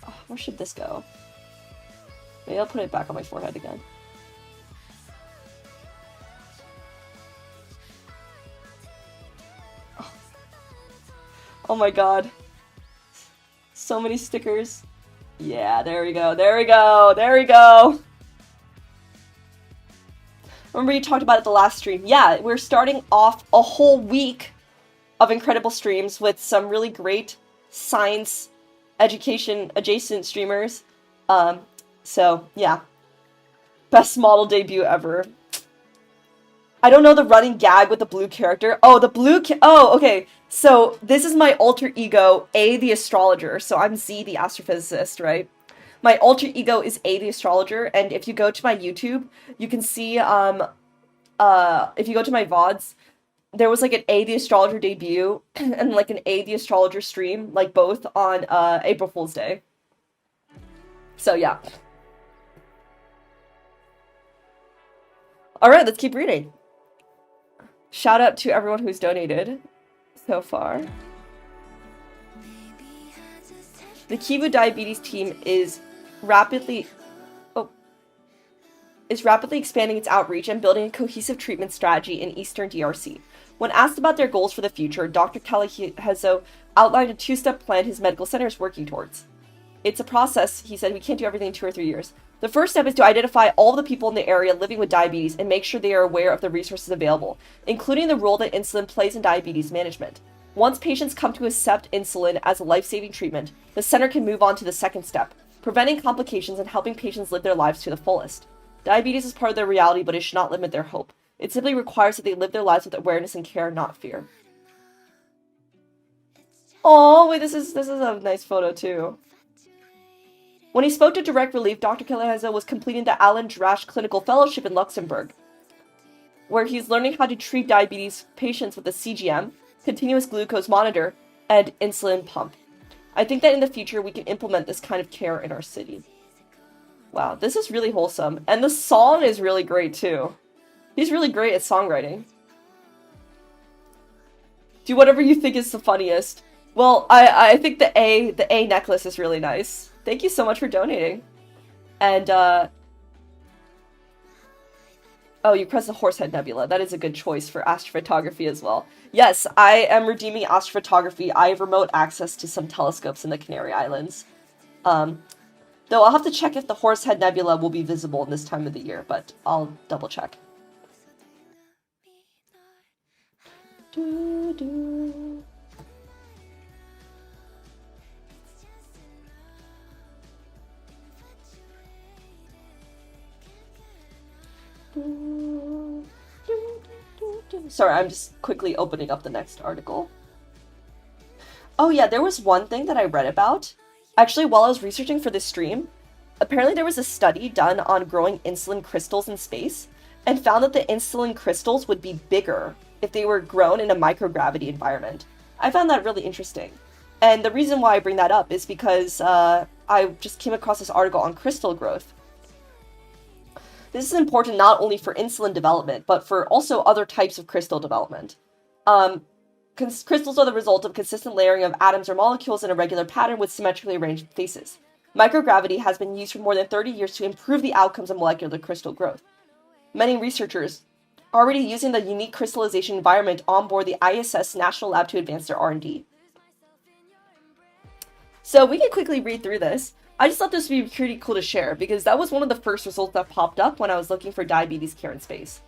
Oh, where should this go? Maybe I'll put it back on my forehead again. Oh my god. So many stickers. Yeah, there we go, there we go, there we go! Remember you talked about it the last stream. Yeah, we're starting off a whole week of incredible streams with some really great science education adjacent streamers. So yeah, best model debut ever. I don't know the running gag with the blue character. Oh, oh, okay. So this is my alter ego, A, the astrologer. So I'm Z, the astrophysicist, right? My alter ego is A, the astrologer, and if you go to my YouTube, you can see, if you go to my VODs, there was like an A, the astrologer debut, and like an A, the astrologer stream, like both on, April Fool's Day. So yeah. Alright, let's keep reading. Shout out to everyone who's donated so far. The Kivu Diabetes team is rapidly expanding its outreach and building a cohesive treatment strategy in Eastern DRC. When asked about their goals for the future, Dr. Kalahezo outlined a two-step plan his medical center is working towards. It's a process, he said. We can't do everything in 2 or 3 years. The first step is to identify all the people in the area living with diabetes and make sure they are aware of the resources available, including the role that insulin plays in diabetes management. Once patients come to accept insulin as a life-saving treatment, the center can move on to the second step, preventing complications and helping patients live their lives to the fullest. Diabetes is part of their reality, but it should not limit their hope. It simply requires that they live their lives with awareness and care, not fear. Oh, wait, this is a nice photo too. When he spoke to Direct Relief, Dr. Kalahezo was completing the Alan Drash Clinical Fellowship in Luxembourg, where he's learning how to treat diabetes patients with a CGM, continuous glucose monitor, and insulin pump. I think that in the future we can implement this kind of care in our city. Wow, this is really wholesome. And the song is really great too. He's really great at songwriting. Do whatever you think is the funniest. Well, I think the A necklace is really nice. Thank you so much for donating. And, oh, you press the Horsehead Nebula. That is a good choice for astrophotography as well. Yes, I am redeeming astrophotography. I have remote access to some telescopes in the Canary Islands. Though I'll have to check if the Horsehead Nebula will be visible in this time of the year, but I'll double check. Doo-doo. Sorry, I'm just quickly opening up the next article. Oh yeah, there was one thing that I read about. Actually, while I was researching for this stream, apparently there was a study done on growing insulin crystals in space, and found that the insulin crystals would be bigger if they were grown in a microgravity environment. I found that really interesting. And the reason why I bring that up is because I just came across this article on crystal growth. This is important not only for insulin development, but for also other types of crystal development. Crystals are the result of consistent layering of atoms or molecules in a regular pattern with symmetrically arranged faces. Microgravity has been used for more than 30 years to improve the outcomes of molecular crystal growth. Many researchers are already using the unique crystallization environment on board the ISS National Lab to advance their R&D. So we can quickly read through this. I just thought this would be pretty cool to share because that was one of the first results that popped up when I was looking for diabetes care in space.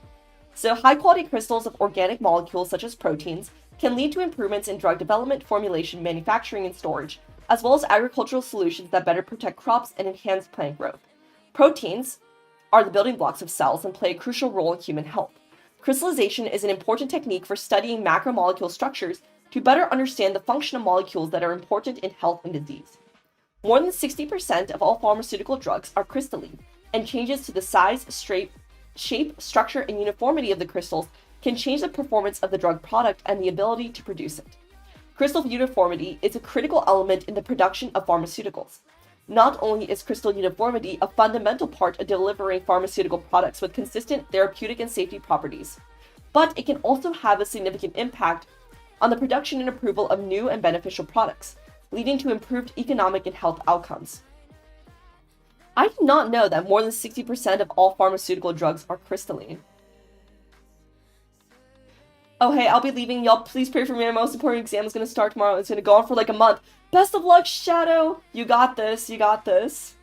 So high-quality crystals of organic molecules such as proteins can lead to improvements in drug development, formulation, manufacturing, and storage, as well as agricultural solutions that better protect crops and enhance plant growth. Proteins are the building blocks of cells and play a crucial role in human health. Crystallization is an important technique for studying macromolecule structures to better understand the function of molecules that are important in health and disease. More than 60% of all pharmaceutical drugs are crystalline, and changes to the size, shape, structure, and uniformity of the crystals can change the performance of the drug product and the ability to produce it. Crystal uniformity is a critical element in the production of pharmaceuticals. Not only is crystal uniformity a fundamental part of delivering pharmaceutical products with consistent therapeutic and safety properties, but it can also have a significant impact on the production and approval of new and beneficial products, leading to improved economic and health outcomes. I did not know that more than 60% of all pharmaceutical drugs are crystalline. Oh hey, I'll be leaving. Y'all please pray for me. My most important exam is going to start tomorrow. It's going to go on for like a month. Best of luck, Shadow! You got this. You got this.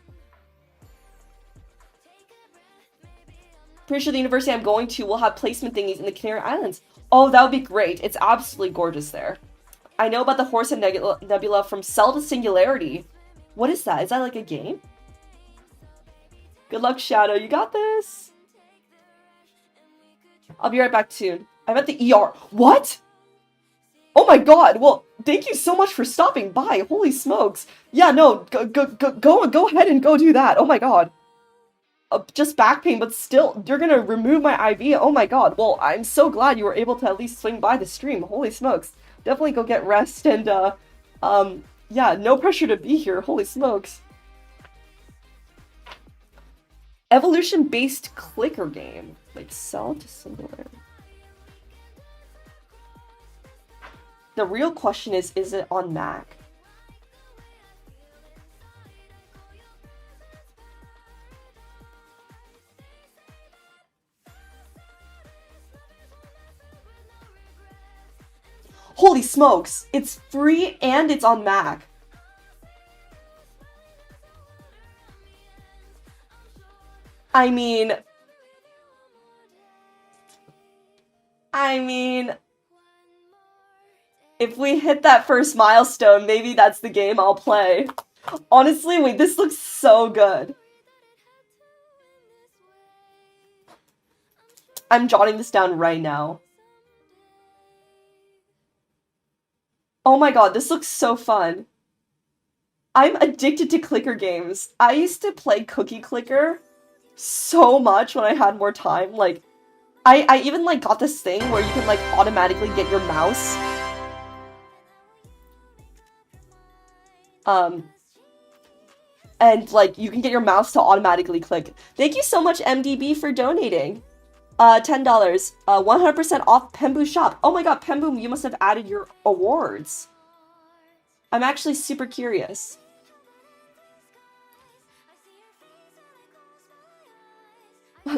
Pretty sure the university I'm going to will have placement thingies in the Canary Islands. Oh, that would be great. It's absolutely gorgeous there. I know about the Horsehead Nebula from Cell to Singularity. What is that? Is that like a game? Good luck, Shadow. You got this. I'll be right back soon. I'm at the ER. What? Oh my god. Well, thank you so much for stopping by. Holy smokes. Yeah, no, go ahead and go do that. Oh my god. Just back pain, but still, you're gonna remove my IV. Oh my god. Well, I'm so glad you were able to at least swing by the stream. Holy smokes. Definitely go get rest and, yeah, no pressure to be here. Holy smokes. Evolution-based clicker game. Like, sell to similar. The real question is it on Mac? Holy smokes! It's free and it's on Mac. I mean, if we hit that first milestone, maybe that's the game I'll play. Honestly, wait, this looks so good. I'm jotting this down right now. Oh my god, this looks so fun. I'm addicted to clicker games. I used to play Cookie Clicker so much when I had more time. Like, I even, like, got this thing where you can, like, automatically get your mouse. And, like, you can get your mouse to automatically click. Thank you so much, MDB, for donating. $10. 100% off Pembu shop. Oh my god, Pembu, you must have added your awards. I'm actually super curious.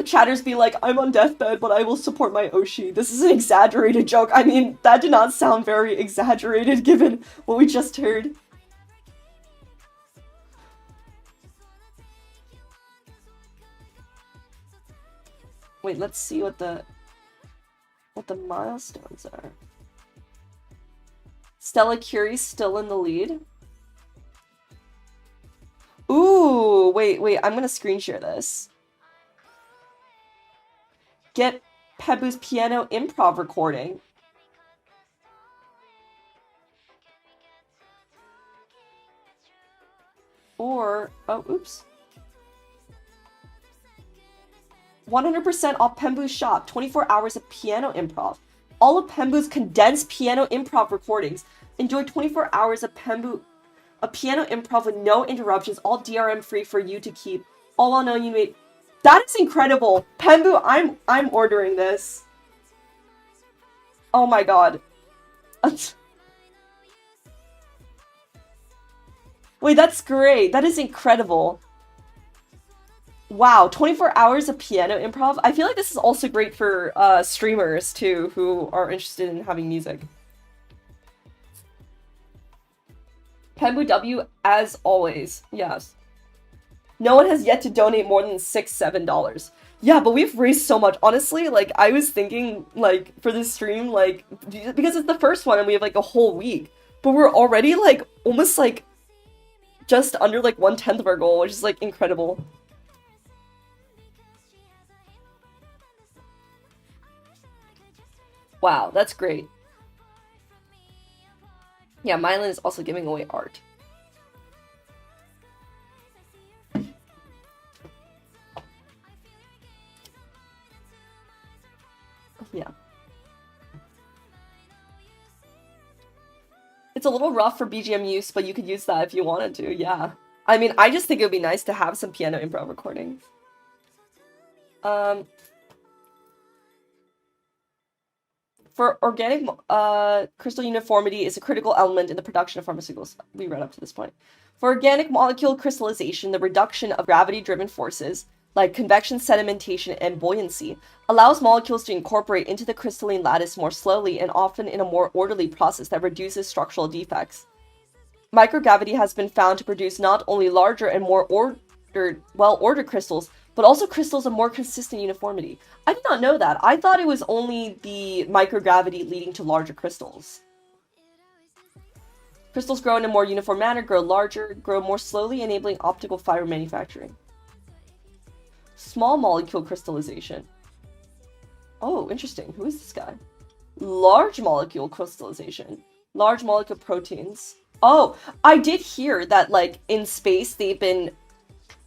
Chatters be like, I'm on deathbed, but I will support my Oshi. This is an exaggerated joke. I mean, that did not sound very exaggerated given what we just heard. Wait, let's see what the milestones are. Stella Curie's still in the lead. Ooh, wait, I'm gonna screen share this. Get Pebu's piano improv recording. Or, oh, oops. 100% off Pembu's shop, 24 hours of piano improv. All of Pembu's condensed piano improv recordings. Enjoy 24 hours of piano improv with no interruptions, all DRM free for you to keep. All while knowing you made. That is incredible. Pembu, I'm ordering this. Oh my god. Wait, that's great. That is incredible. Wow, 24 hours of piano improv. I feel like this is also great for streamers too, who are interested in having music. Pembu W, as always. Yes. No one has yet to donate more than $6-7. Yeah, but we've raised so much. Honestly, like, I was thinking, like, for this stream, like, because it's the first one and we have, like, a whole week. But we're already, like, almost, like, just under, like, 1/10 of our goal, which is, like, incredible. Wow, that's great. Yeah, Mylan is also giving away art. Yeah. It's a little rough for BGM use, but you could use that if you wanted to, yeah. I mean, I just think it would be nice to have some piano improv recordings. For organic crystal uniformity is a critical element in the production of pharmaceuticals. We read up to this point. For organic molecule crystallization, the reduction of gravity-driven forces, like convection, sedimentation, and buoyancy, allows molecules to incorporate into the crystalline lattice more slowly and often in a more orderly process that reduces structural defects. Microgravity has been found to produce not only larger and more well-ordered crystals, but also crystals of more consistent uniformity. I did not know that. I thought it was only the microgravity leading to larger crystals. Crystals grow in a more uniform manner, grow larger, grow more slowly, enabling optical fiber manufacturing. Small molecule crystallization. Oh, interesting. Who is this guy? Large molecule crystallization. Large molecule proteins. Oh, I did hear that, like, in space, they've been,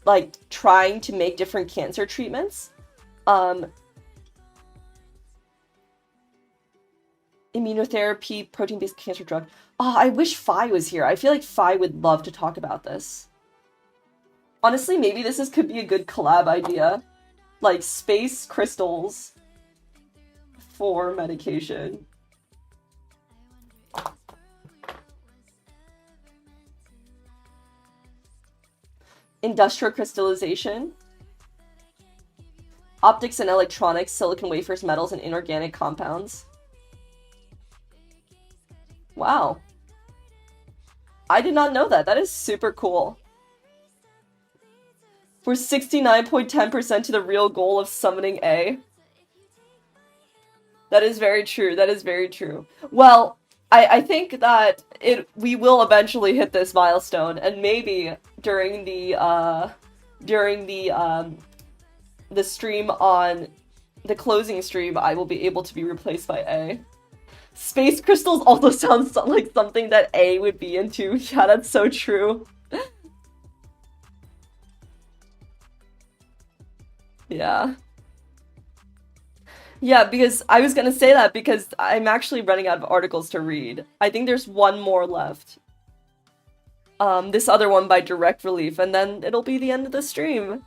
like, trying to make different cancer treatments. Immunotherapy, protein-based cancer drug. Oh, I wish Phi was here. I feel like Phi would love to talk about this. Honestly, maybe could be a good collab idea. Like, space crystals for medication. Industrial crystallization. Optics and electronics, silicon wafers, metals, and inorganic compounds. Wow. I did not know that. That is super cool. We're 69.10% to the real goal of summoning A. That is very true. That is very true. Well, I think that we will eventually hit this milestone, and maybe during the stream on the closing stream, I will be able to be replaced by A. Space crystals also sounds like something that A would be into. Yeah, that's so true. Yeah. Yeah, because I was gonna say that because I'm actually running out of articles to read. I think there's one more left. This other one by Direct Relief, and then it'll be the end of the stream.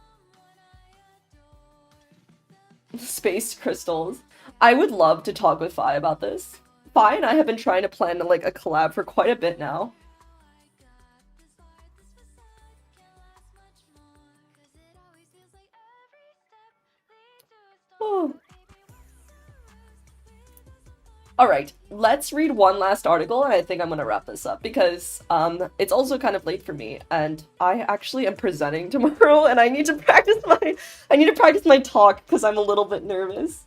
Space crystals. I would love to talk with Phi about this. Phi and I have been trying to plan like a collab for quite a bit now. Oh. Alright, let's read one last article, and I think I'm gonna wrap this up, because it's also kind of late for me, and I actually am presenting tomorrow, and I need to practice my talk, because I'm a little bit nervous.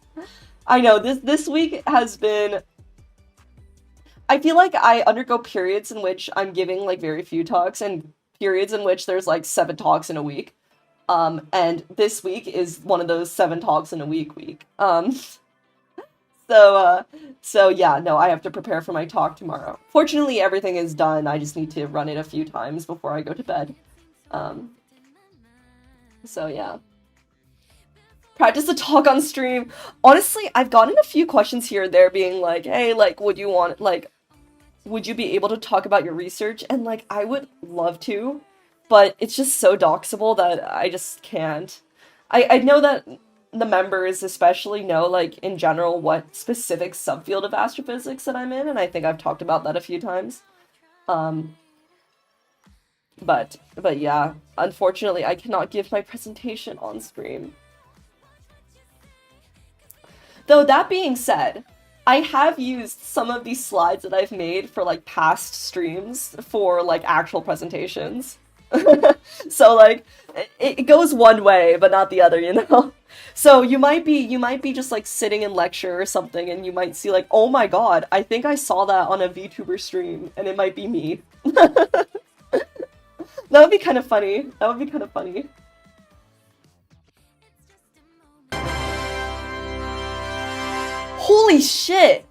I know, this week has been... I feel like I undergo periods in which I'm giving, like, very few talks, and periods in which there's, like, 7 talks in a week. And this week is one of those 7 talks in a week. So yeah, no, I have to prepare for my talk tomorrow. Fortunately, everything is done. I just need to run it a few times before I go to bed. So yeah. Practice the talk on stream. Honestly, I've gotten a few questions here and there being like, hey, like, would you be able to talk about your research? And like, I would love to, but it's just so doxable that I just can't. I know that the members especially know, like, in general, what specific subfield of astrophysics that I'm in, and I think I've talked about that a few times. But yeah, unfortunately, I cannot give my presentation on stream. Though, that being said, I have used some of these slides that I've made for, like, past streams for, like, actual presentations. So, like, it goes one way, but not the other, you know? So you might be just, like, sitting in lecture or something, and you might see, like, oh my god, I think I saw that on a VTuber stream, and it might be me. That would be kind of funny. That would be kind of funny. Holy shit!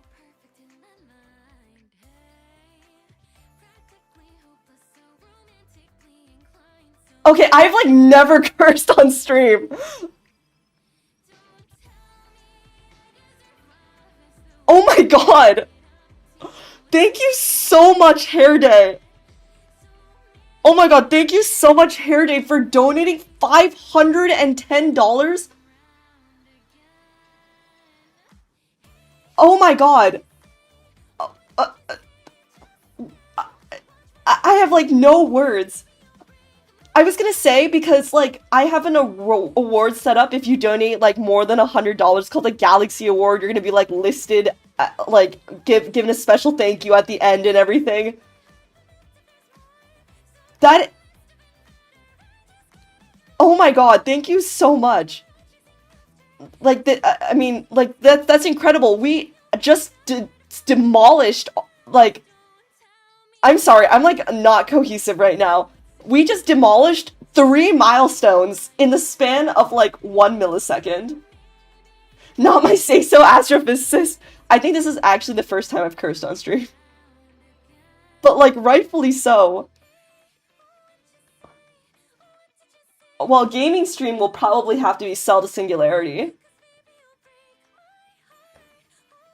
Okay, I've, like, never cursed on stream. Oh my god! Thank you so much, Hair Day! Oh my god, thank you so much, Hair Day, for donating $510? Oh my god! I have, like, no words. I was gonna say, because, like, I have an award set up if you donate, like, more than $100 called the Galaxy Award. You're gonna be, like, listed, like, given a special thank you at the end and everything. That... Oh my god, thank you so much. Like, I mean, like, that's incredible. We just demolished, like... I'm sorry, I'm, like, not cohesive right now. We just demolished 3 milestones in the span of like 1 millisecond. Not my say-so astrophysicist. I think this is actually the first time I've cursed on stream. But like, rightfully so. Well, gaming stream will probably have to be Cell to Singularity.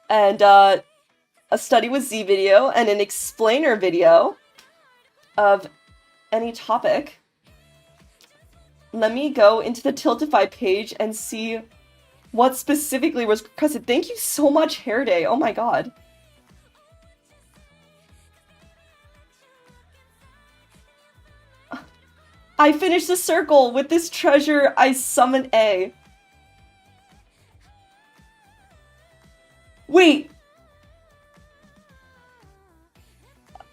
And a study with Z video and an explainer video of any topic. Let me go into the Tiltify page and see what specifically was requested. Thank you so much, Hair Day. Oh my god. I finished the circle. With this treasure, I summon A. Wait.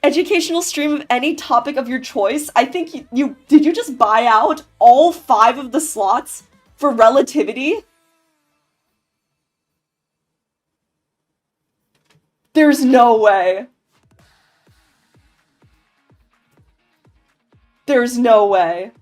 Educational stream of any topic of your choice. I think you did you just buy out all 5 of the slots for relativity? There's no way. There's no way.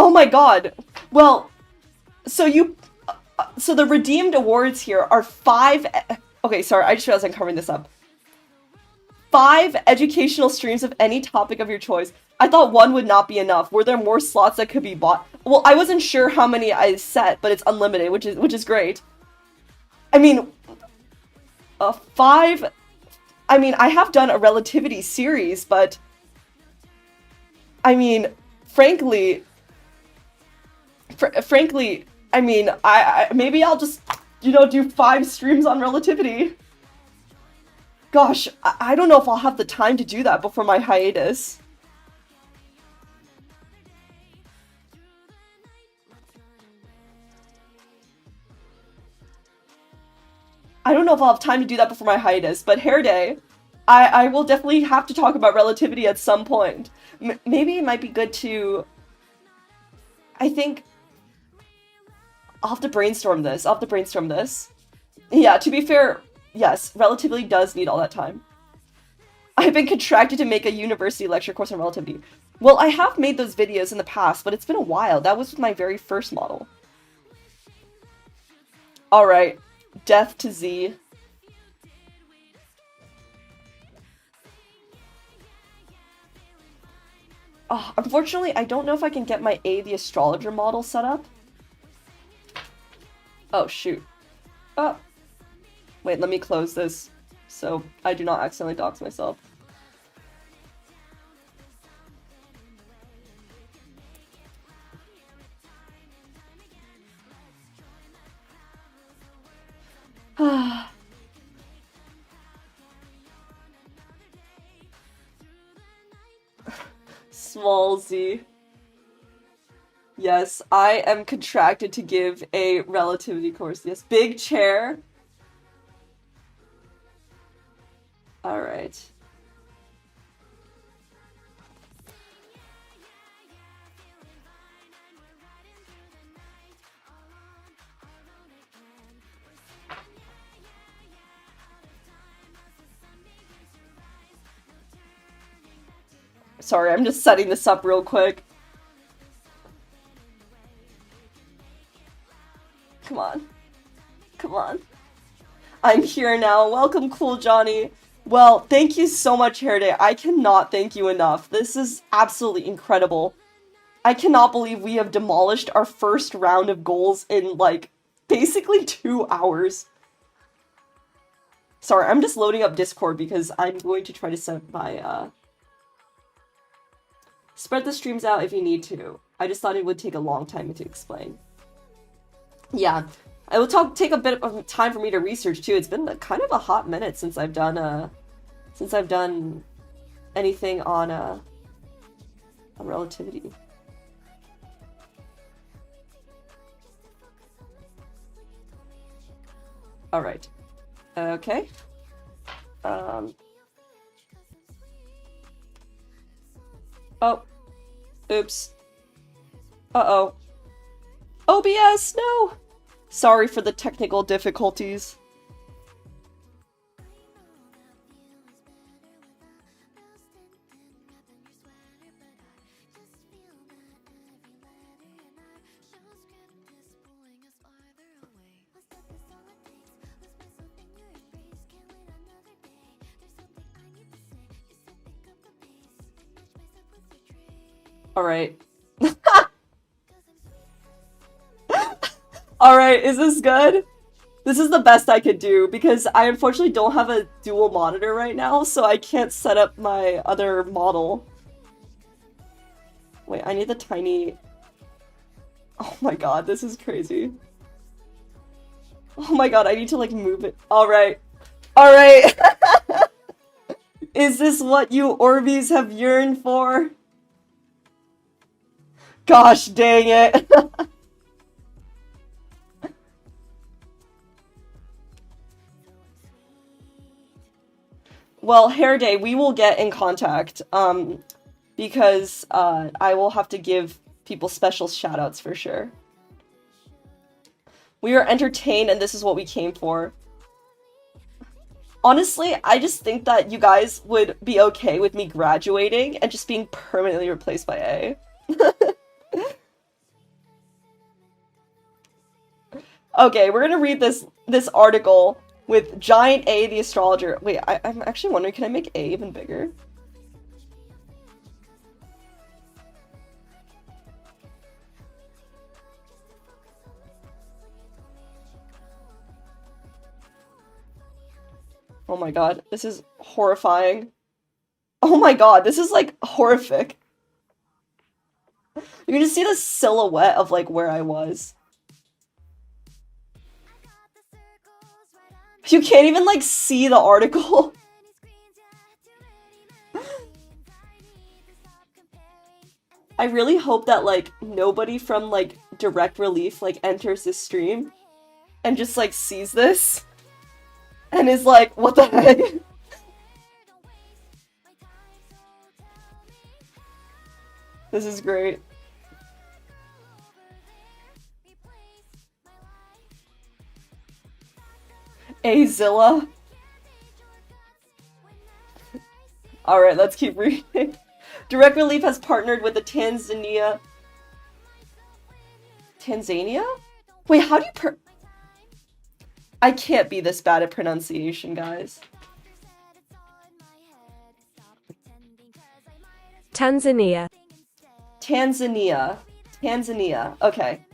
Oh my god. Well, so so the redeemed awards here are 5... Okay, sorry, I just realized I'm covering this up. 5 educational streams of any topic of your choice. I thought 1 would not be enough. Were there more slots that could be bought? Well, I wasn't sure how many I set, but it's unlimited, which is great. I mean, 5... I mean, I have done a relativity series, but... I mean, frankly... frankly, I mean, I maybe I'll just, you know, do 5 streams on relativity. Gosh, I don't know if I'll have the time to do that before my hiatus. I don't know if I'll have time to do that before my hiatus, but Hair Day, I will definitely have to talk about relativity at some point. Maybe it might be good to... I think... I'll have to brainstorm this. Yeah, to be fair, yes, relativity does need all that time. I've been contracted to make a university lecture course on relativity. Well, I have made those videos in the past, but it's been a while. That was with my very first model. Alright, death to Z. Oh, unfortunately, I don't know if I can get my A the astrologer model set up. Oh, shoot. Oh. Wait, let me close this so I do not accidentally dox myself. Small Z. Yes, I am contracted to give a relativity course. Yes, big chair. All right. Sorry, I'm just setting this up real quick. Come on. Come on. I'm here now. Welcome, Cool Johnny. Well, thank you so much, Hair Day. I cannot thank you enough. This is absolutely incredible. I cannot believe we have demolished our first round of goals in, like, basically 2 hours. Sorry, I'm just loading up Discord because I'm going to try to set my, Spread the streams out if you need to. I just thought it would take a long time to explain. Yeah, it will take a bit of time for me to research too. It's been kind of a hot minute since I've done anything on relativity. All right. Okay. Oh. Oops. Uh-oh. OBS, no! Sorry for the technical difficulties. Alright. Alright, is this good? This is the best I could do, because I unfortunately don't have a dual monitor right now, so I can't set up my other model. Wait, I need the tiny... Oh my god, this is crazy. Oh my god, I need to like move it. Alright. Alright! Is this what you Orbeez have yearned for? Gosh dang it. Well, Hair Day, we will get in contact, because I will have to give people special shoutouts for sure. We are entertained and this is what we came for. Honestly, I just think that you guys would be okay with me graduating and just being permanently replaced by A. Okay, we're gonna read this article with Giant A the astrologer. Wait, I'm actually wondering, can I make A even bigger? Oh my god, this is horrifying. Oh my god, this is like horrific. You can just see the silhouette of like where I was. You can't even like see the article. I really hope that like nobody from like Direct Relief like enters this stream and just like sees this and is like, what the heck? This is great. Azilla. Alright, let's keep reading. Direct Relief has partnered with the Tanzania? Wait, how do you I can't be this bad at pronunciation, guys. Tanzania. Okay.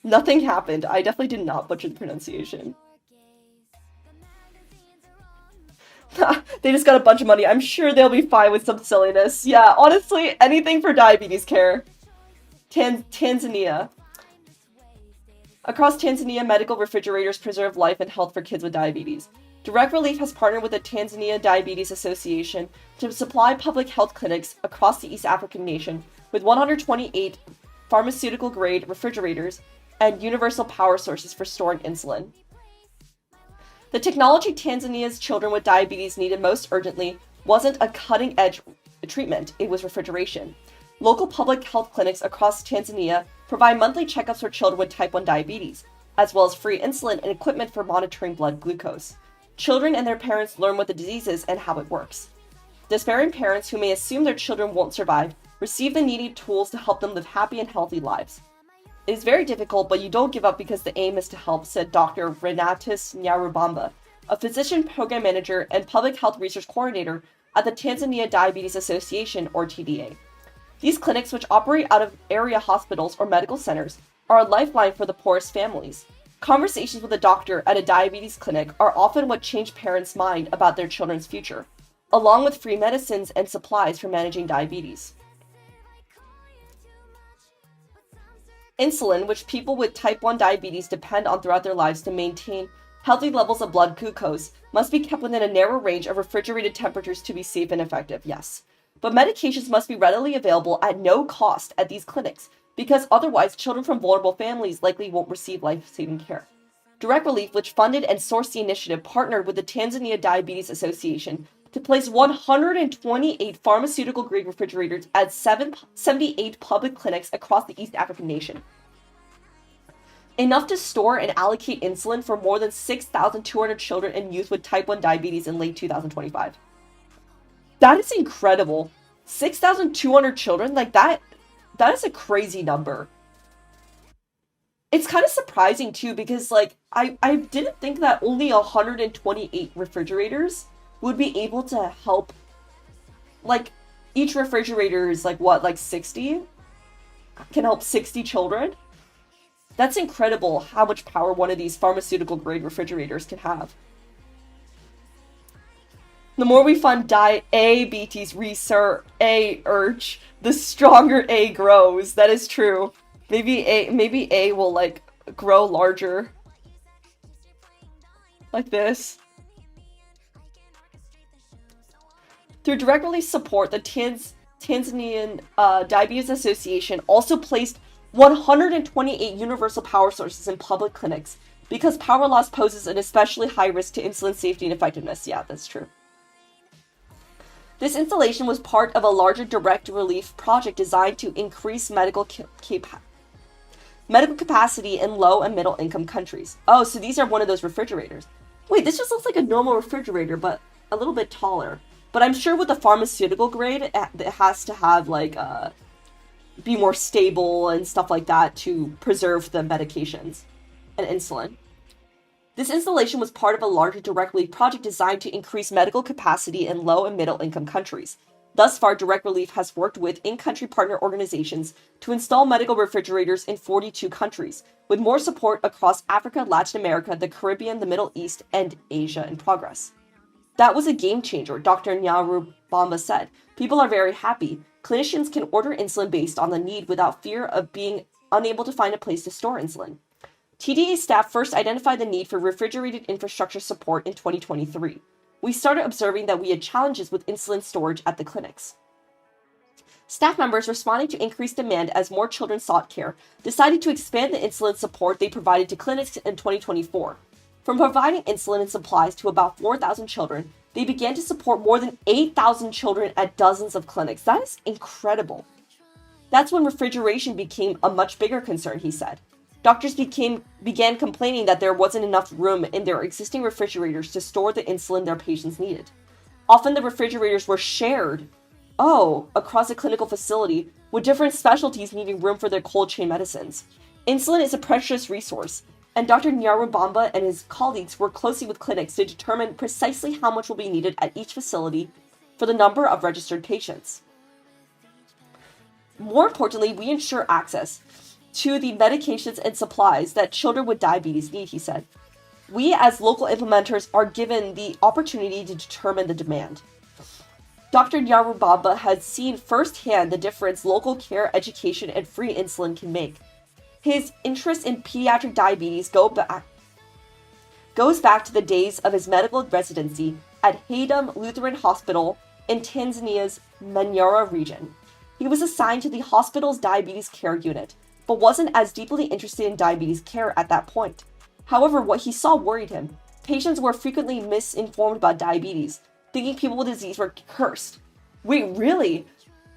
Nothing happened. I definitely did not butcher the pronunciation. They just got a bunch of money. I'm sure they'll be fine with some silliness. Yeah, honestly, anything for diabetes care. Tanzania. Across Tanzania, medical refrigerators preserve life and health for kids with diabetes. Direct Relief has partnered with the Tanzania Diabetes Association to supply public health clinics across the East African nation with 128 pharmaceutical-grade refrigerators and universal power sources for storing insulin. The technology Tanzania's children with diabetes needed most urgently wasn't a cutting-edge treatment, it was refrigeration. Local public health clinics across Tanzania provide monthly checkups for children with type 1 diabetes, as well as free insulin and equipment for monitoring blood glucose. Children and their parents learn what the disease is and how it works. Despairing parents who may assume their children won't survive receive the needed tools to help them live happy and healthy lives. It is very difficult, but you don't give up because the aim is to help, said Dr. Renatus Nyarubamba, a physician program manager and public health research coordinator at the Tanzania Diabetes Association, or TDA. These clinics, which operate out of area hospitals or medical centers, are a lifeline for the poorest families. Conversations with a doctor at a diabetes clinic are often what change parents' mind about their children's future, along with free medicines and supplies for managing diabetes. Insulin, which people with type 1 diabetes depend on throughout their lives to maintain healthy levels of blood glucose, must be kept within a narrow range of refrigerated temperatures to be safe and effective, yes. But medications must be readily available at no cost at these clinics, because otherwise children from vulnerable families likely won't receive life-saving care. Direct Relief, which funded and sourced the initiative, partnered with the Tanzania Diabetes Association to to place 128 pharmaceutical-grade refrigerators at 78 public clinics across the East African nation. Enough to store and allocate insulin for more than 6,200 children and youth with type 1 diabetes in late 2025. That is incredible. 6,200 children? Like, that is a crazy number. It's kind of surprising, too, because, like, I didn't think that only 128 refrigerators would be able to help. Like, each refrigerator is, like, what, like 60? Can help 60 children? That's incredible how much power one of these pharmaceutical-grade refrigerators can have. The more we fund diabetes research, the stronger A grows. That is true. Maybe A will, like, grow larger. Like this. Through direct release support, the Tanzanian Diabetes Association also placed 128 universal power sources in public clinics because power loss poses an especially high risk to insulin safety and effectiveness. Yeah, that's true. This installation was part of a larger direct relief project designed to increase medical capacity in low and middle income countries. Oh, so these are one of those refrigerators. Wait, this just looks like a normal refrigerator, but a little bit taller. But I'm sure with the pharmaceutical grade, it has to have, like, be more stable and stuff like that to preserve the medications and insulin. This installation was part of a larger direct relief project designed to increase medical capacity in low and middle income countries. Thus far, Direct Relief has worked with in-country partner organizations to install medical refrigerators in 42 countries, with more support across Africa, Latin America, the Caribbean, the Middle East, and Asia in progress. That was a game changer, Dr. Nyaru Bamba said. People are very happy. Clinicians can order insulin based on the need without fear of being unable to find a place to store insulin. TDA staff first identified the need for refrigerated infrastructure support in 2023. We started observing that we had challenges with insulin storage at the clinics. Staff members, responding to increased demand as more children sought care, decided to expand the insulin support they provided to clinics in 2024. From providing insulin and supplies to about 4,000 children, they began to support more than 8,000 children at dozens of clinics. That is incredible. That's when refrigeration became a much bigger concern, he said. Doctors began complaining that there wasn't enough room in their existing refrigerators to store the insulin their patients needed. Often the refrigerators were shared, across a clinical facility, with different specialties needing room for their cold chain medicines. Insulin is a precious resource, and Dr. Nyarubamba and his colleagues work closely with clinics to determine precisely how much will be needed at each facility for the number of registered patients. More importantly, we ensure access to the medications and supplies that children with diabetes need, he said. We, as local implementers, are given the opportunity to determine the demand. Dr. Nyarubamba has seen firsthand the difference local care, education, and free insulin can make. His interest in pediatric diabetes goes back to the days of his medical residency at Haydam Lutheran Hospital in Tanzania's Manyara region. He was assigned to the hospital's diabetes care unit, but wasn't as deeply interested in diabetes care at that point. However, what he saw worried him. Patients were frequently misinformed about diabetes, thinking people with disease were cursed. Wait, really?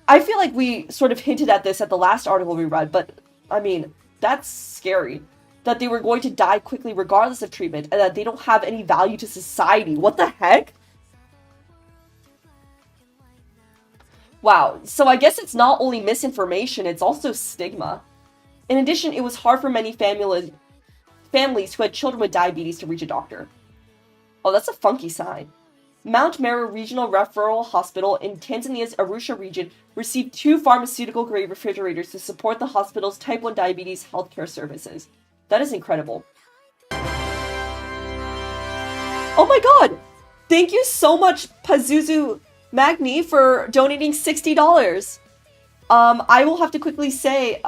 I feel like we sort of hinted at this at the last article we read, but, I mean, that's scary. That they were going to die quickly regardless of treatment, and that they don't have any value to society. What the heck? Wow, so I guess it's not only misinformation, it's also stigma. In addition, it was hard for many families who had children with diabetes to reach a doctor. Oh, that's a funky sign. Mount Meru Regional Referral Hospital in Tanzania's Arusha region received 2 pharmaceutical-grade refrigerators to support the hospital's type 1 diabetes healthcare services. That is incredible. Oh my god! Thank you so much, Pazuzu Magni, for donating $60. I will have to quickly say,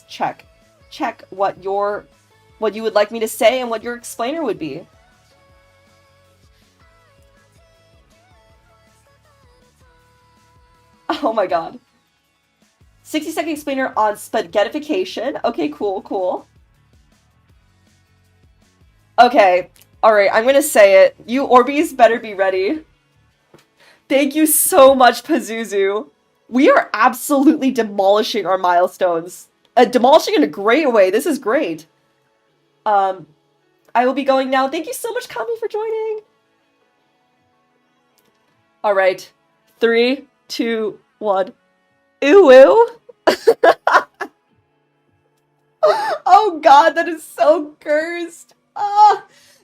check what you would like me to say and what your explainer would be. Oh my god. 60-second explainer on spaghettification. Okay, cool. Okay, alright, I'm gonna say it. You Orbeez better be ready. Thank you so much, Pazuzu. We are absolutely demolishing our milestones. Demolishing in a great way. This is great. I will be going now. Thank you so much, Kami, for joining. All right. 3, 2, 1. Ooh, ooh. Oh god, that is so cursed. Ah,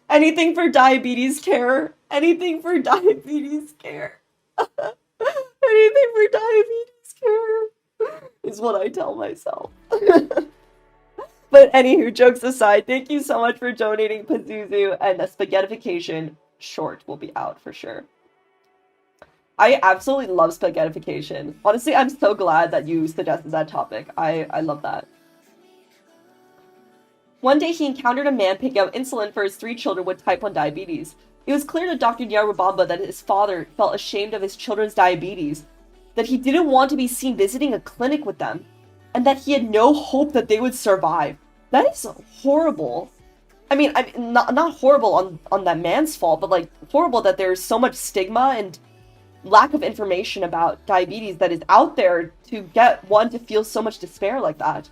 anything for diabetes care. Anything for diabetes care. Anything for diabetes care is what I tell myself. But anywho, jokes aside, thank you so much for donating, Pazuzu, and the spaghettification short will be out for sure. I absolutely love spaghettification. Honestly, I'm so glad that you suggested that topic. I love that. One day he encountered a man picking out insulin for his 3 children with type 1 diabetes. It was clear to Dr. Nyarubamba that his father felt ashamed of his children's diabetes, that he didn't want to be seen visiting a clinic with them, and that he had no hope that they would survive. That is horrible. I mean, not horrible on that man's fault, but like horrible that there's so much stigma and lack of information about diabetes that is out there to get one to feel so much despair like that.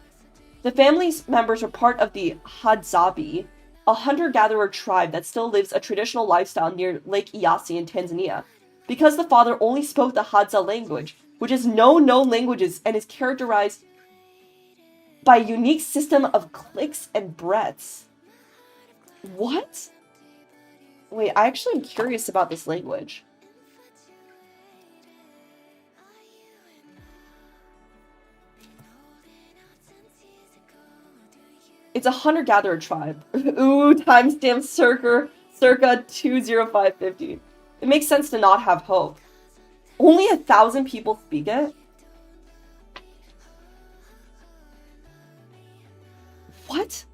The family's members were part of the Hadzabe, a hunter-gatherer tribe that still lives a traditional lifestyle near Lake Eyasi in Tanzania. Because the father only spoke the Hadza language, which is no known languages and is characterized by a unique system of clicks and breaths. What? Wait, I actually am curious about this language. It's a hunter-gatherer tribe. Ooh, timestamp circa 20550. It makes sense to not have hope. Only 1,000 people speak it? What?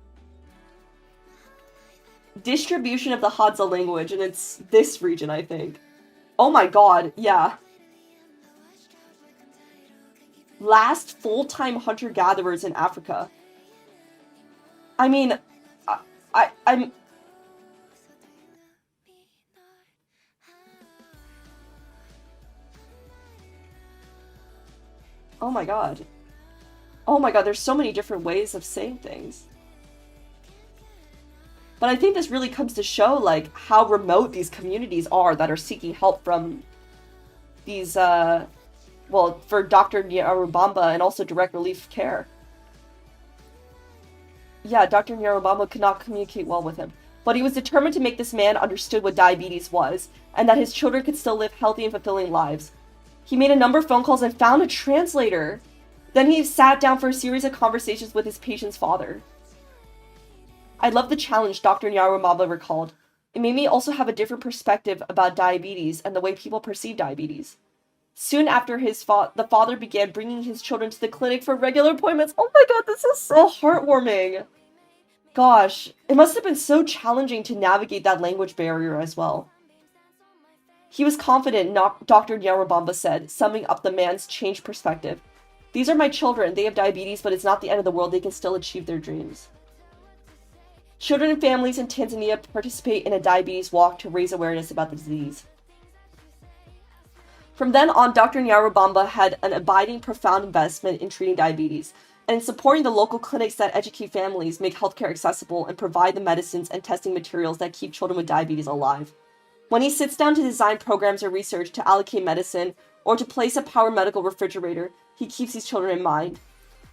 Distribution of the Hadza language, and it's this region, I think. Oh my god, yeah. Last full-time hunter-gatherers in Africa. I mean, I'm... Oh my god. Oh my god, there's so many different ways of saying things. But I think this really comes to show, like, how remote these communities are that are seeking help from these, well, for Dr. Nyarubamba and also direct relief care. Yeah, Dr. Nyarubamba could not communicate well with him. But he was determined to make this man understood what diabetes was, and that his children could still live healthy and fulfilling lives. He made a number of phone calls and found a translator. Then he sat down for a series of conversations with his patient's father. I love the challenge, Dr. Nyarubamba recalled. It made me also have a different perspective about diabetes and the way people perceive diabetes. Soon after the father began bringing his children to the clinic for regular appointments. Oh my god, this is so heartwarming. Gosh, it must have been so challenging to navigate that language barrier as well. He was confident, Dr. Nyarubamba said, summing up the man's changed perspective. These are my children. They have diabetes, but it's not the end of the world. They can still achieve their dreams. Children and families in Tanzania participate in a diabetes walk to raise awareness about the disease. From then on, Dr. Nyarubamba had an abiding, profound investment in treating diabetes and in supporting the local clinics that educate families, make healthcare accessible, and provide the medicines and testing materials that keep children with diabetes alive. When he sits down to design programs or research to allocate medicine or to place a power medical refrigerator, he keeps these children in mind.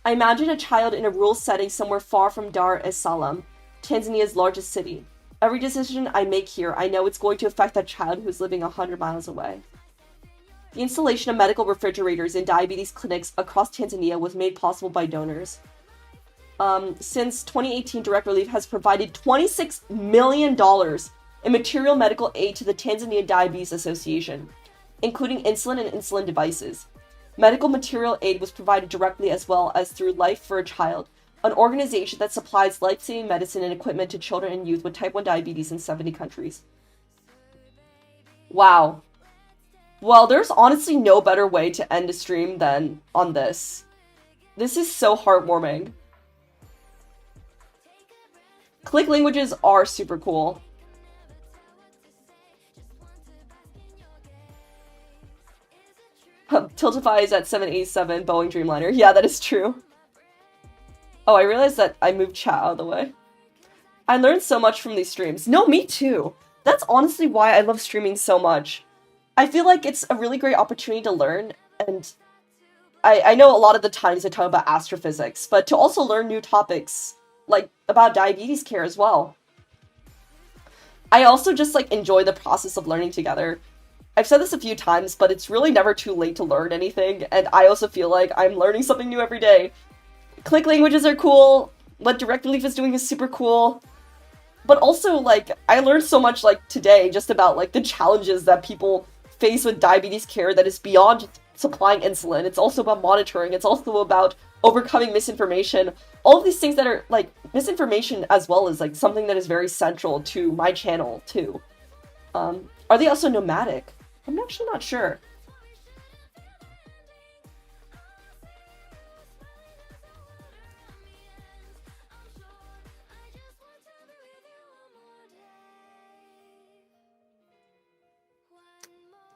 I imagine a child in a rural setting somewhere far from Dar es Salaam, Tanzania's largest city. Every decision I make here, I know it's going to affect that child who's living 100 miles away. The installation of medical refrigerators in diabetes clinics across Tanzania was made possible by donors. Since 2018, Direct Relief has provided $26 million in material medical aid to the Tanzania Diabetes Association, including insulin and insulin devices. Medical material aid was provided directly as well as through Life for a Child, an organization that supplies life-saving medicine and equipment to children and youth with type 1 diabetes in 70 countries. Wow. Well, there's honestly no better way to end a stream than on this. This is so heartwarming. Click languages are super cool. Tiltify is at 787 Boeing Dreamliner. Yeah, that is true. Oh, I realized that I moved chat out of the way. I learned so much from these streams. No, me too. That's honestly why I love streaming so much. I feel like it's a really great opportunity to learn, and I know a lot of the times I talk about astrophysics, but to also learn new topics, like about diabetes care as well. I also just like enjoy the process of learning together. I've said this a few times, but it's really never too late to learn anything, and I also feel like I'm learning something new every day. Click languages are cool, what Direct Relief is doing is super cool, but also, like, I learned so much, like, today just about, like, the challenges that people face with diabetes care that is beyond supplying insulin. It's also about monitoring, it's also about overcoming misinformation, all of these things that are, like, misinformation as well as, like, something that is very central to my channel, too. Are they also nomadic? I'm actually not sure.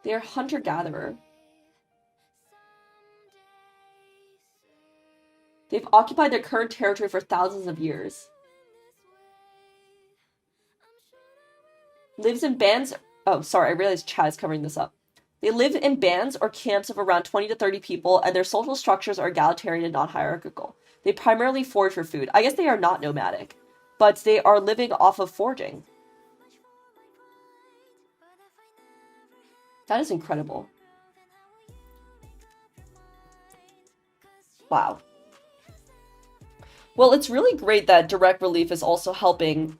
They're hunter-gatherer. They've occupied their current territory for thousands of years. Lives in bands... Oh, sorry, I realized chat is covering this up. They live in bands or camps of around 20 to 30 people, and their social structures are egalitarian and non-hierarchical. They primarily forage for food. I guess they are not nomadic, but they are living off of foraging. That is incredible. Wow. Well, it's really great that Direct Relief is also helping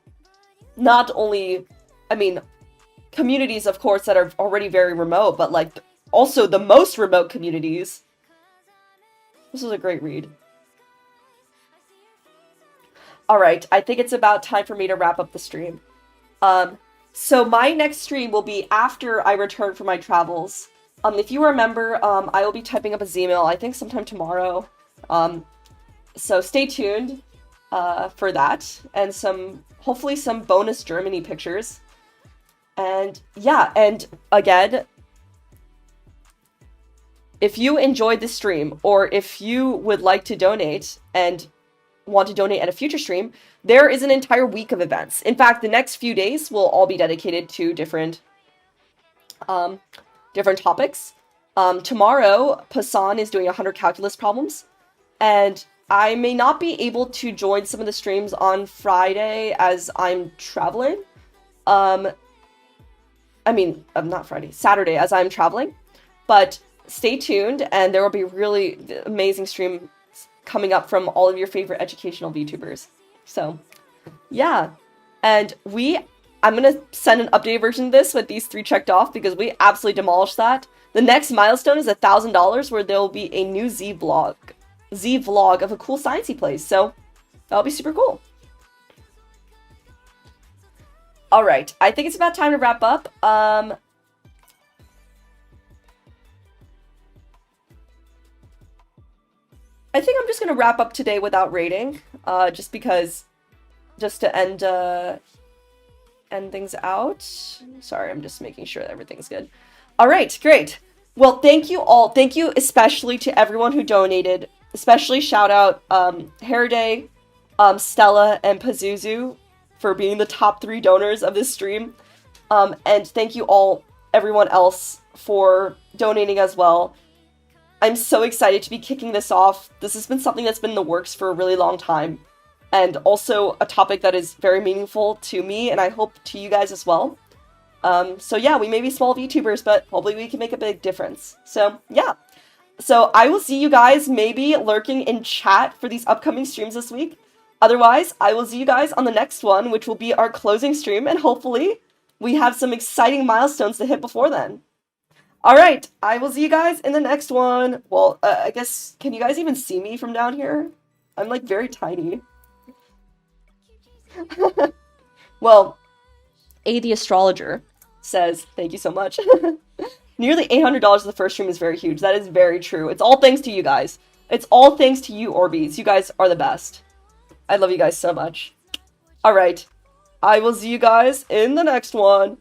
not only, I mean, communities, of course, that are already very remote, but, like, also the most remote communities. This was a great read. Alright, I think it's about time for me to wrap up the stream. So my next stream will be after I return from my travels. If you remember, I will be typing up a Zmail, I think sometime tomorrow. So stay tuned for that, and hopefully some bonus Germany pictures. And yeah, and again, if you enjoyed this stream, or if you would like to donate and want to donate at a future stream, there is an entire week of events. In fact, the next few days will all be dedicated to different topics. Tomorrow, Pasan is doing 100 calculus problems, and I may not be able to join some of the streams on Friday as I'm traveling. Saturday as I'm traveling, but stay tuned, and there will be really amazing streams coming up from all of your favorite educational VTubers. So, yeah. And I'm gonna send an updated version of this with these 3 checked off, because we absolutely demolished that. The next milestone is $1,000, where there will be a new Z vlog of a cool sciencey place, so that'll be super cool. Alright, I think it's about time to wrap up. I think I'm just gonna wrap up today without rating, just to end things out. Sorry, I'm just making sure that everything's good. Alright, great. Well, thank you all. Thank you especially to everyone who donated. Especially shout out Heraday, Stella, and Pazuzu for being the top 3 donors of this stream. And thank you all, everyone else, for donating as well. I'm so excited to be kicking this off. This has been something that's been in the works for a really long time, and also a topic that is very meaningful to me, and I hope to you guys as well. So yeah, we may be small VTubers, but hopefully we can make a big difference. So yeah. So I will see you guys maybe lurking in chat for these upcoming streams this week. Otherwise, I will see you guys on the next one, which will be our closing stream, and hopefully we have some exciting milestones to hit before then. Alright, I will see you guys in the next one. Well, I guess, can you guys even see me from down here? I'm, like, very tiny. Well, the astrologer says, thank you so much. Nearly $800 of the first stream is very huge. That is very true. It's all thanks to you guys. It's all thanks to you, Orbeez. You guys are the best. I love you guys so much. Alright, I will see you guys in the next one.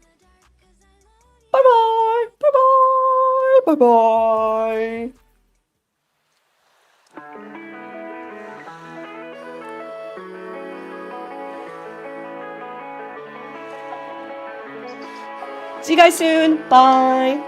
Bye-bye! Bye-bye! Bye bye. See you guys soon. Bye.